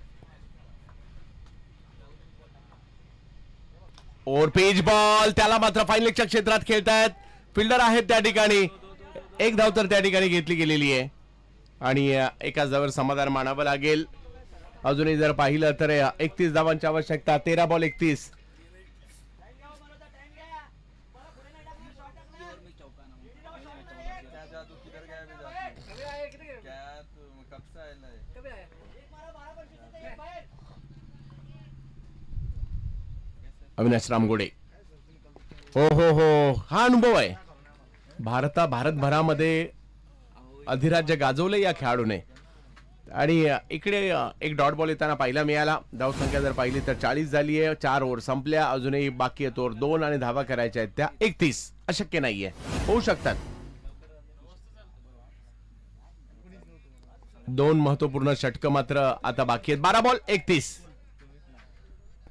[SPEAKER 2] over page ball. त्याला मात्र फाईन लेगच्या क्षेत्रात खेळतायत. फिल्डर आहेत त्या ठिकाणी. एक धाव तर त्या ठिकाणी घेतली गेलेली आहे. आणि एकाच धावावर समाधान मानावं लागेल. अजूनही जर पाहिलं तर 31 धावांची आवश्यकता. 13 बॉल 31. अविनाश रामगोडे. हो हो हो, हा अनुभव आहे. भारतभरामध्ये अधिराज्य गाजवलं या खेळाडूने. आणि इकडे एक डॉट बॉल येताना पाहिला मिळाला. धावसंख्या जर पाहिली तर 40 झाली आहे. 4 ओव्हर संपल्या. अजूनही बाकी आहे तोवर 2 आणि धावा करायच्या आहेत त्या 31. अशक्य नाहीये, होऊ शकतात. 2 महत्वपूर्ण षटकं मात्र आता बाकी आहेत. 12 बॉल 31.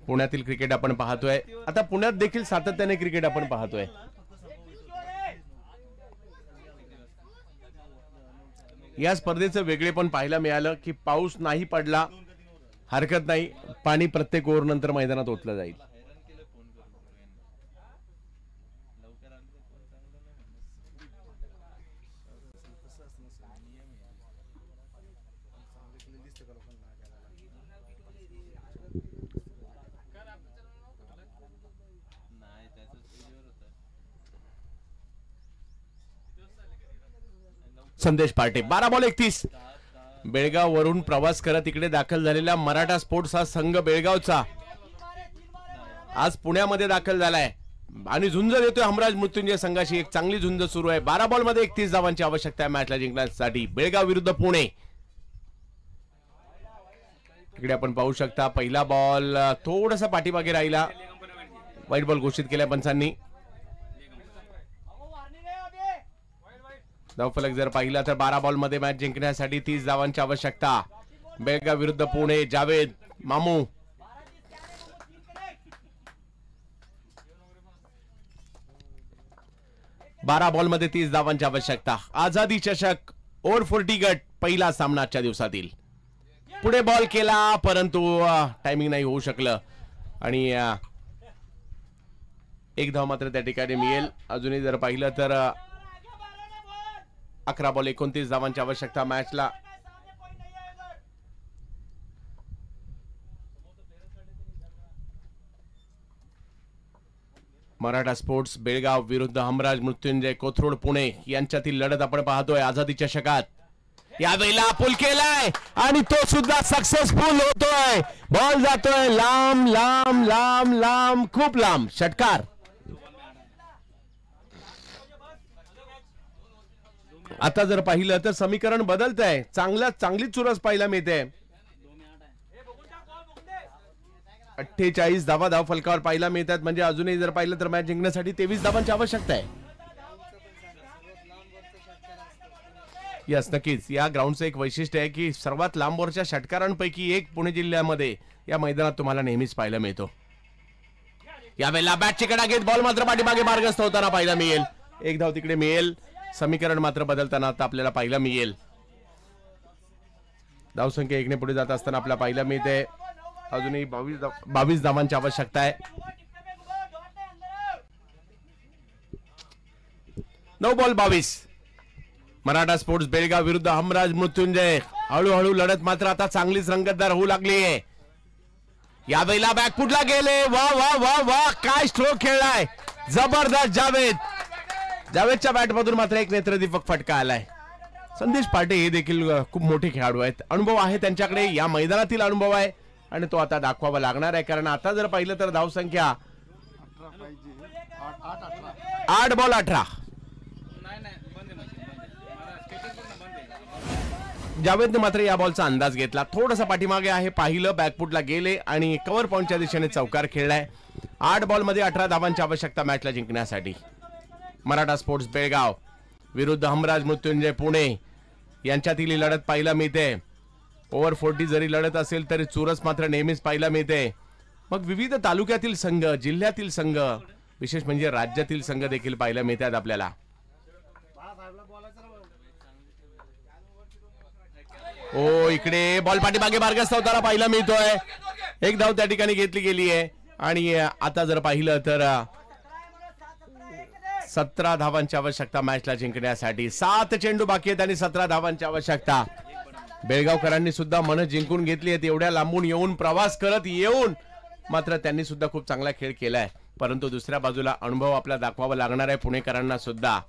[SPEAKER 2] पुण्यातील क्रिकेट आपण पाहतोय. आता पुण्यात देखील सातत्याने क्रिकेट आपण पाहतोय. या स्पर्धेचं वेगळे पण पाहायला मिळालं की पाऊस नाही पडला हरकत नाही. पाणी प्रत्येक ओव्हर नंतर मैदानात ओतलं जाईल. संदेश पार्टे. 12 बॉल 31. बेळगाव वरून प्रवास करत इकडे दाखल झालेला मराठा स्पोर्ट्स हा संघ बेळगावचा आज पुण्यामध्ये दाखल झालाय आणि झुंज देतोय हमराज मृत्युंजय संघाशी. एक चांगली झुंज सुरू आहे. 12 बॉल मध्ये 31 धावांची आवश्यकता आहे मॅचला जिंकण्यासाठी. बेळगाव विरुद्ध पुणे. इकडे आपण पाहू शकता पहिला बॉल थोडासा पाठीमागे राहिला. व्हाईट बॉल घोषित केलाय पंचांनी. धावफलक जर पाहिला तर 12 बॉल मध्ये मॅच जिंकण्यासाठी 30 धावांची आवश्यकता. बेळगाव विरुद्ध पुणे. जावेद, मामू. बारा बॉल मध्ये 30 धावांची आवश्यकता. आझादी चषक ओव्हर 40 गट पहिला सामना आजच्या दिवसातील. पुढे बॉल केला परंतु टायमिंग नाही होऊ शकलं आणि एक धाव मात्र त्या ठिकाणी मिळेल. अजूनही जर पाहिलं तर 11 बॉल 29 धावांची आवश्यकता मॅचला. मराठा स्पोर्ट्स बेळगाव विरुद्ध हमराज मृत्युंजय कोथरूड पुणे यांच्यातील लढत आपण पाहतोय आझादीच्या शकात. यावेळेला पुल केलाय आणि तो सुद्धा सक्सेसफुल होतोय. बॉल जातोय लांब लांब लांब लांब खूप लांब. षटकार. आता जर पाहिलं तर समीकरण बदलत आहे. चांगली चुरस पाहायला मिळते. 48 धाव फलकावर पाहायला मिळतात. म्हणजे अजूनही जर पाहिलं तर मॅच जिंकण्यासाठी 23 धावांची आवश्यकता आहे. यस नक्कीच या ग्राउंडचं एक वैशिष्ट्य आहे की सर्वात लांबवरच्या षटकारांपैकी एक पुणे जिल्ह्यामध्ये या मैदानात तुम्हाला नेहमीच पाहायला मिळतो. यावेळेला बॅटची कडा घेत बॉल मात्र पाठीमागे मार्गस्थ होताना पाहायला मिळेल. एक धाव तिकडे मिळेल. समीकरण मात्र बदलताना आता आपल्याला पाहायला मिळेल. धावसंख्या 1 ने पुढे जात असताना आपल्याला पाहायला मिळते. अजूनही 22 धावांची आवश्यकता आहे. 9 बॉल 22. मराठा स्पोर्ट्स बेळगाव विरुद्ध हमराज मृत्युंजय. हळूहळू लढत मात्र आता चांगलीच रंगतदार होऊ लागली आहे. यावेळेला बॅकफुटला गेले. वा वा वा वा काय स्ट्रोक खेळलाय जबरदस्त. जावेदच्या बॅटमधून मात्र एक नेत्रदीपक फटका आलाय. संदेश पाटे हे देखील खूप मोठे खेळाडू आहेत. अनुभव आहे त्यांच्याकडे. या मैदानातील अनुभव आहे आणि तो आता दाखवावा लागणार आहे. कारण आता जर पाहिलं तर धावसंख्या 8 बॉल 18. जावेदने मात्र या बॉलचा अंदाज घेतला. थोडासा पाठीमागे आहे. पाहिलं बॅकफुटला गेले आणि कव्हर पॉइंटच्या दिशेने चौकार खेळलाय. 8 बॉल मध्ये 18 धावांची आवश्यकता मॅचला जिंकण्यासाठी. मराठा स्पोर्ट्स बेळगाव विरुद्ध हमराज मृत्युंजय पुणे यांच्यातील लढत पाहायला मिळते. ओव्हर 40 जरी लढत असेल तरी चुरस मात्र नेहमीच पाहायला मिळते. मग विविध तालुक्यातील संघ, जिल्ह्यातील संघ, विशेष म्हणजे राज्यातील संघ देखील पाहायला मिळतात आपल्याला. ओ इकडे बॉल पाठीमागे मार्गस्थ होताना पाहायला मिळतोय. एक धाव त्या ठिकाणी घेतली गेली आहे आणि आता जर पाहिलं तर 17 धावांची आवश्यकता मॅचला जिंकण्यासाठी. 7 चेंडू बाकी आहेत आणि 17 धावांची आवश्यकता. बेळगावकरांनी सुद्धा मन जिंकून घेतली आहेत. एवढ्या लांबून येऊन प्रवास करत येऊन मात्र त्यांनी सुद्धा खूप चांगला खेळ केलाय. परंतु दुसऱ्या बाजूला अनुभव आपला दाखवावा लागणार आहे पुणेकरांना सुद्धा.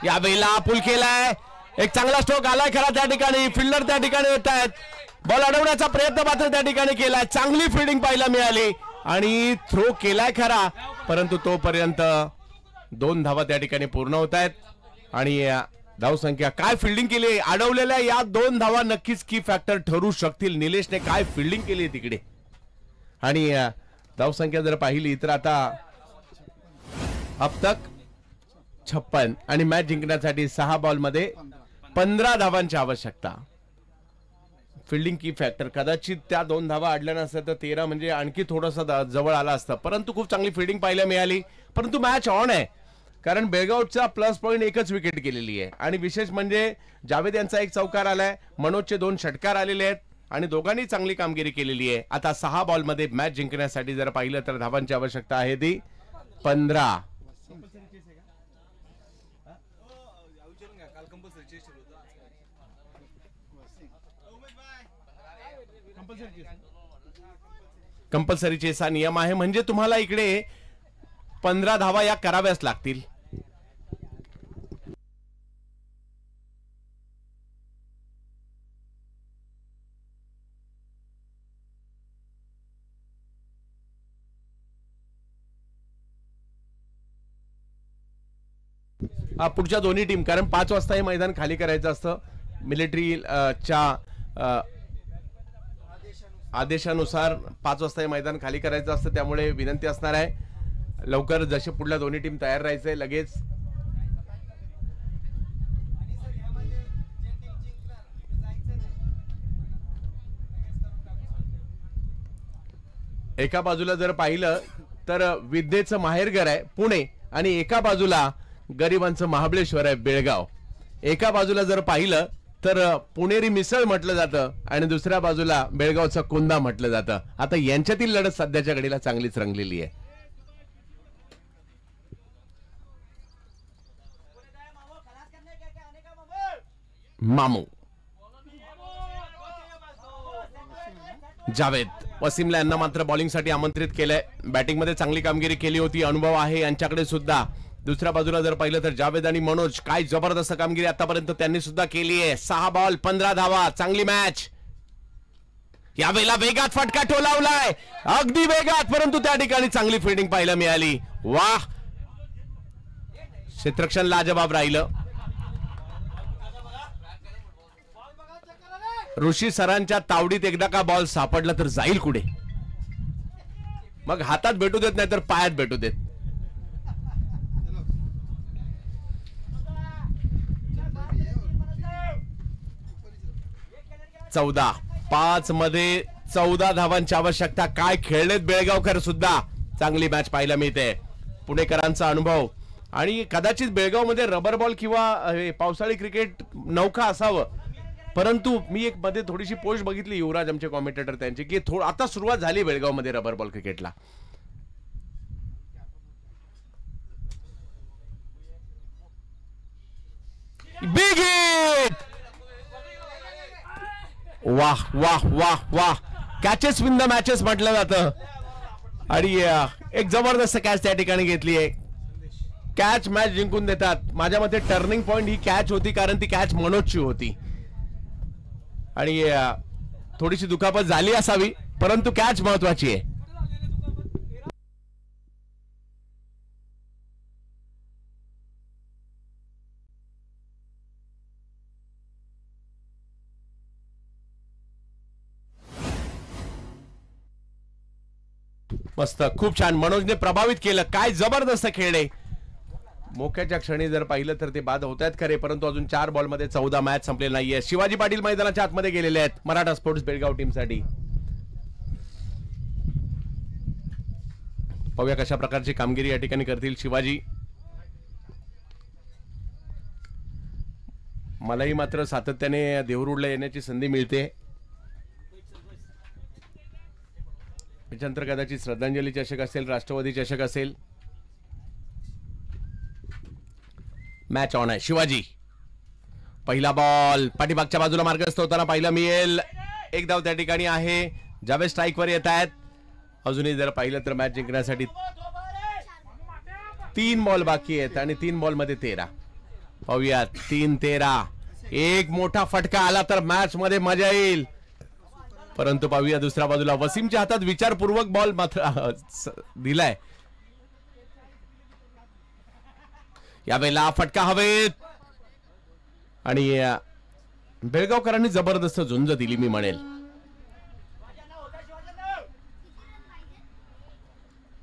[SPEAKER 2] यावेळेला पुल केलाय. एक चांगला स्ट्रोक आलाय खरा त्या ठिकाणी. फिल्डर त्या ठिकाणी येत आहेत. बॉल अडवण्याचा प्रयत्न मात्र त्या ठिकाणी केलाय. चांगली फिल्डिंग पाहायला मिळाली आणि थ्रो केलाय खरा परंतु तोपर्यंत 2 धावा त्या ठिकाणी पूर्ण होत आहेत. आणि धावसंख्या काय फिल्डिंग केली अडवलेल्या या 2 धावा नक्कीच की फॅक्टर ठरू शकतील. निलेशने काय फिल्डिंग केली तिकडे. आणि धावसंख्या जर पाहिली तर आता अब तक 56 आणि मॅच जिंकण्यासाठी 6 बॉल मध्ये 15 धावांची आवश्यकता. फिल्डिंग की फॅक्टर कदाचित त्या 2 धावा अडल्या नसत्या तर 13 म्हणजे आणखी थोडंसं जवळ आला असतं. परंतु खूप चांगली फिल्डिंग पाहायला मिळाली. परंतु मॅच ऑन आहे कारण बेळगावचा प्लस पॉईंट एकच विकेट केलेली आहे. आणि विशेष म्हणजे जावेद यांचा एक चौकार आलाय. मनोजचे 2 षटकार आलेले आहेत आणि दोघांनी चांगली कामगिरी केलेली आहे. आता 6 बॉल मध्ये मॅच जिंकण्यासाठी जर पाहिलं तर धावांची आवश्यकता आहे ती 15. कंपल्सरी चेसा नियम आहे म्हणजे तुम्हाला इकडे 15 धावा या कराव्याच लागतील. पुढच्या दोन्ही टीम कारण 5 वाजता हे मैदान खाली करायचं असतं. मिलिटरीच्या आदेशानुसार 5 वाजता हे मैदान खाली करायचं असतं. त्यामुळे विनंती असणार आहे लवकर जसे पुढल्या दोन्ही टीम तयार राहायचंय लगेच. एका बाजूला जर पाहिलं तर विद्येचं माहेरघर आहे पुणे आणि एका बाजूला गरिबांचं महाबळेश्वर आहे बेळगाव. एका बाजूला जर पाहिलं तर पुणेरी मिसळ म्हटलं जातं आणि दुसऱ्या बाजूला बेळगावचा कुंदा म्हटलं जातं. आता यांच्यातील लढत सध्याच्या घडीला चांगलीच रंगलेली आहे. मामू जावेद वसीमला यांना मात्र बॉलिंगसाठी आमंत्रित केलंय. बॅटिंगमध्ये चांगली कामगिरी केली होती, अनुभव आहे यांच्याकडे सुद्धा. दुसऱ्या बाजूला जर पाहिलं तर जावेद आणि मनोज, काय जबरदस्त कामगिरी आतापर्यंत त्यांनी सुद्धा केली आहे. 6 बॉल 15 धावा, चांगली मॅच. यावेळेला वेगात फटका टोलावलाय, अगदी वेगात, परंतु त्या ठिकाणी चांगली फिल्डिंग पाहायला मिळाली. वाह, क्षेत्ररक्षण लाजवाब राहिलं. ऋषी सरांच्या तावडीत एकदा का बॉल सापडला तर जाईल कुठे, मग हातात भेटू देत नाही तर पायात भेटू देत. चौदा 5 मध्ये 14 धावांची आवश्यकता. काय खेळलेत बेळगावकर सुद्धा. चांगली मॅच पाहायला मिळते. पुणेकरांचा अनुभव, आणि कदाचित बेळगाव मध्ये रबर बॉल किंवा पावसाळी क्रिकेट नौका असावं, परंतु मी एक मध्ये थोडीशी पोस्ट बघितली युवराज आमचे कॉमेंटेटर त्यांचे, की आता सुरुवात झाली बेळगाव मध्ये रबर बॉल क्रिकेटला. Big hit. वाह वाह वाह वाह, कॅचेस विन द मॅचेस म्हटलं जातं, आणि एक जबरदस्त कॅच त्या ठिकाणी घेतली आहे. कॅच मॅच जिंकून देतात. माझ्या मते टर्निंग पॉइंट ही कॅच होती, कारण ती कॅच मनोजची होती, आणि थोडीशी दुखापत झाली असावी, परंतु कॅच महत्वाची आहे. मस्त, खूप छान. मनोजने प्रभावित केलं. काय जबरदस्त खेळले. मोक्याच्या क्षणी जर पाहिलं तर ते बाद होत आहेत खरे, परंतु अजून 4 बॉल मध्ये 14 मॅच संपलेली नाहीये. शिवाजी पाटील मैदानाच्या आतमध्ये गेलेले आहेत मराठा स्पोर्ट्स बेळगाव टीम साठी. पाहूया कशा प्रकारची कामगिरी या ठिकाणी करतील शिवाजी. मलाही मात्र सातत्याने देहूरोडला येण्याची संधी मिळते. त्याच्यानंतर कदाचित श्रद्धांजली चषक असेल, राष्ट्रवादी चषक असेल. मॅच ऑन आहे. शिवाजी, पहिला बॉल पाठीमागच्या बाजूला मार्गस्थ होताना पाहिलं मिळेल. एक धाव त्या ठिकाणी आहे. जावेद स्ट्राईक वर येत आहेत. अजूनही जर पाहिलं तर मॅच जिंकण्यासाठी 3 बॉल बाकी आहेत, आणि 3 बॉल मध्ये 13. पाहूया 3-13. एक मोठा फटका आला तर मॅच मध्ये मजा येईल, परंतु पाहूया दुसऱ्या बाजूला वसीमच्या हातात विचारपूर्वक बॉल मात्र दिलाय. यावेळेला फटका हवेत, आणि बेळगावकरांनी जबरदस्त झुंज दिली मी म्हणेल.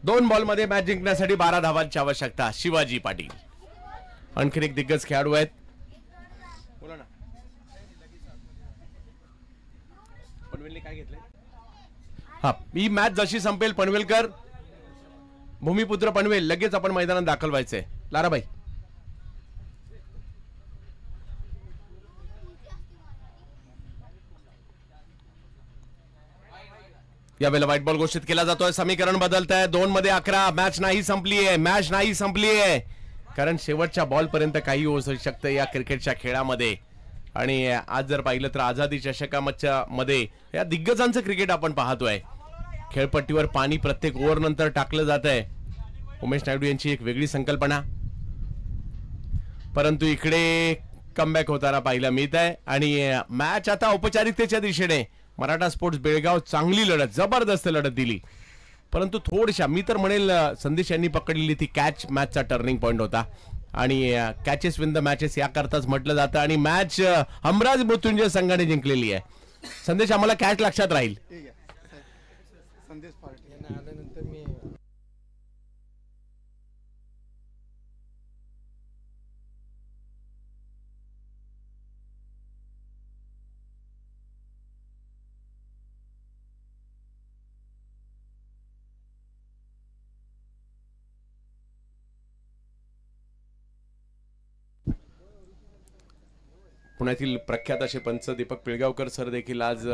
[SPEAKER 2] 2 बॉल मध्ये मॅच जिंकण्यासाठी 12 धावांची आवश्यकता. शिवाजी पाटील आणखीन एक दिग्गज खेळाडू आहेत. बोला ना, पनवेलने काय घेतलंय? हा, ही मॅच जशी संपेल पनवेलकर, भूमिपुत्र पनवेल, लगेच आपण मैदानात दाखल व्हायचंय. लाराबाई, यावेळेला व्हाईट बॉल घोषित केला जातोय. समीकरण बदलत आहे. 2 मध्ये 11. मॅच नाही संपली आहे. मॅच नाही संपली आहे, कारण शेवटच्या बॉल पर्यंत काही होऊ शकतं या क्रिकेटच्या खेळामध्ये. आणि आज जर पाहिलं तर आझादी चषकाच्या मध्ये या दिग्गजांचं क्रिकेट आपण पाहतोय. खेळपट्टीवर पाणी प्रत्येक ओव्हर नंतर टाकलं जात आहे. उमेश नायडू यांची एक वेगळी संकल्पना, परंतु इकडे कमबॅक होताना पाहायला मिळत आहे. आणि मॅच आता औपचारिकतेच्या दिशेने. मराठा स्पोर्ट्स बेळगाव चांगली लढत, जबरदस्त लढत दिली, परंतु थोडशा, मी तर म्हणेल संदेश यांनी पकडलेली ती कॅच मॅचचा टर्निंग पॉइंट होता. आणि कॅचेस विन द मॅचेस याकरताच म्हटलं जातं, आणि मॅच हमराज मृत्युंजय संघाने जिंकलेली आहे. संदेश, आम्हाला कॅच लक्षात राहील. पुण्यातील प्रख्यात असे पंच दीपक पिळगावकर सर देखील आज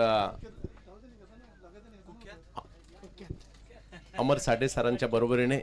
[SPEAKER 2] अमर साठे सरांच्या बरोबरीने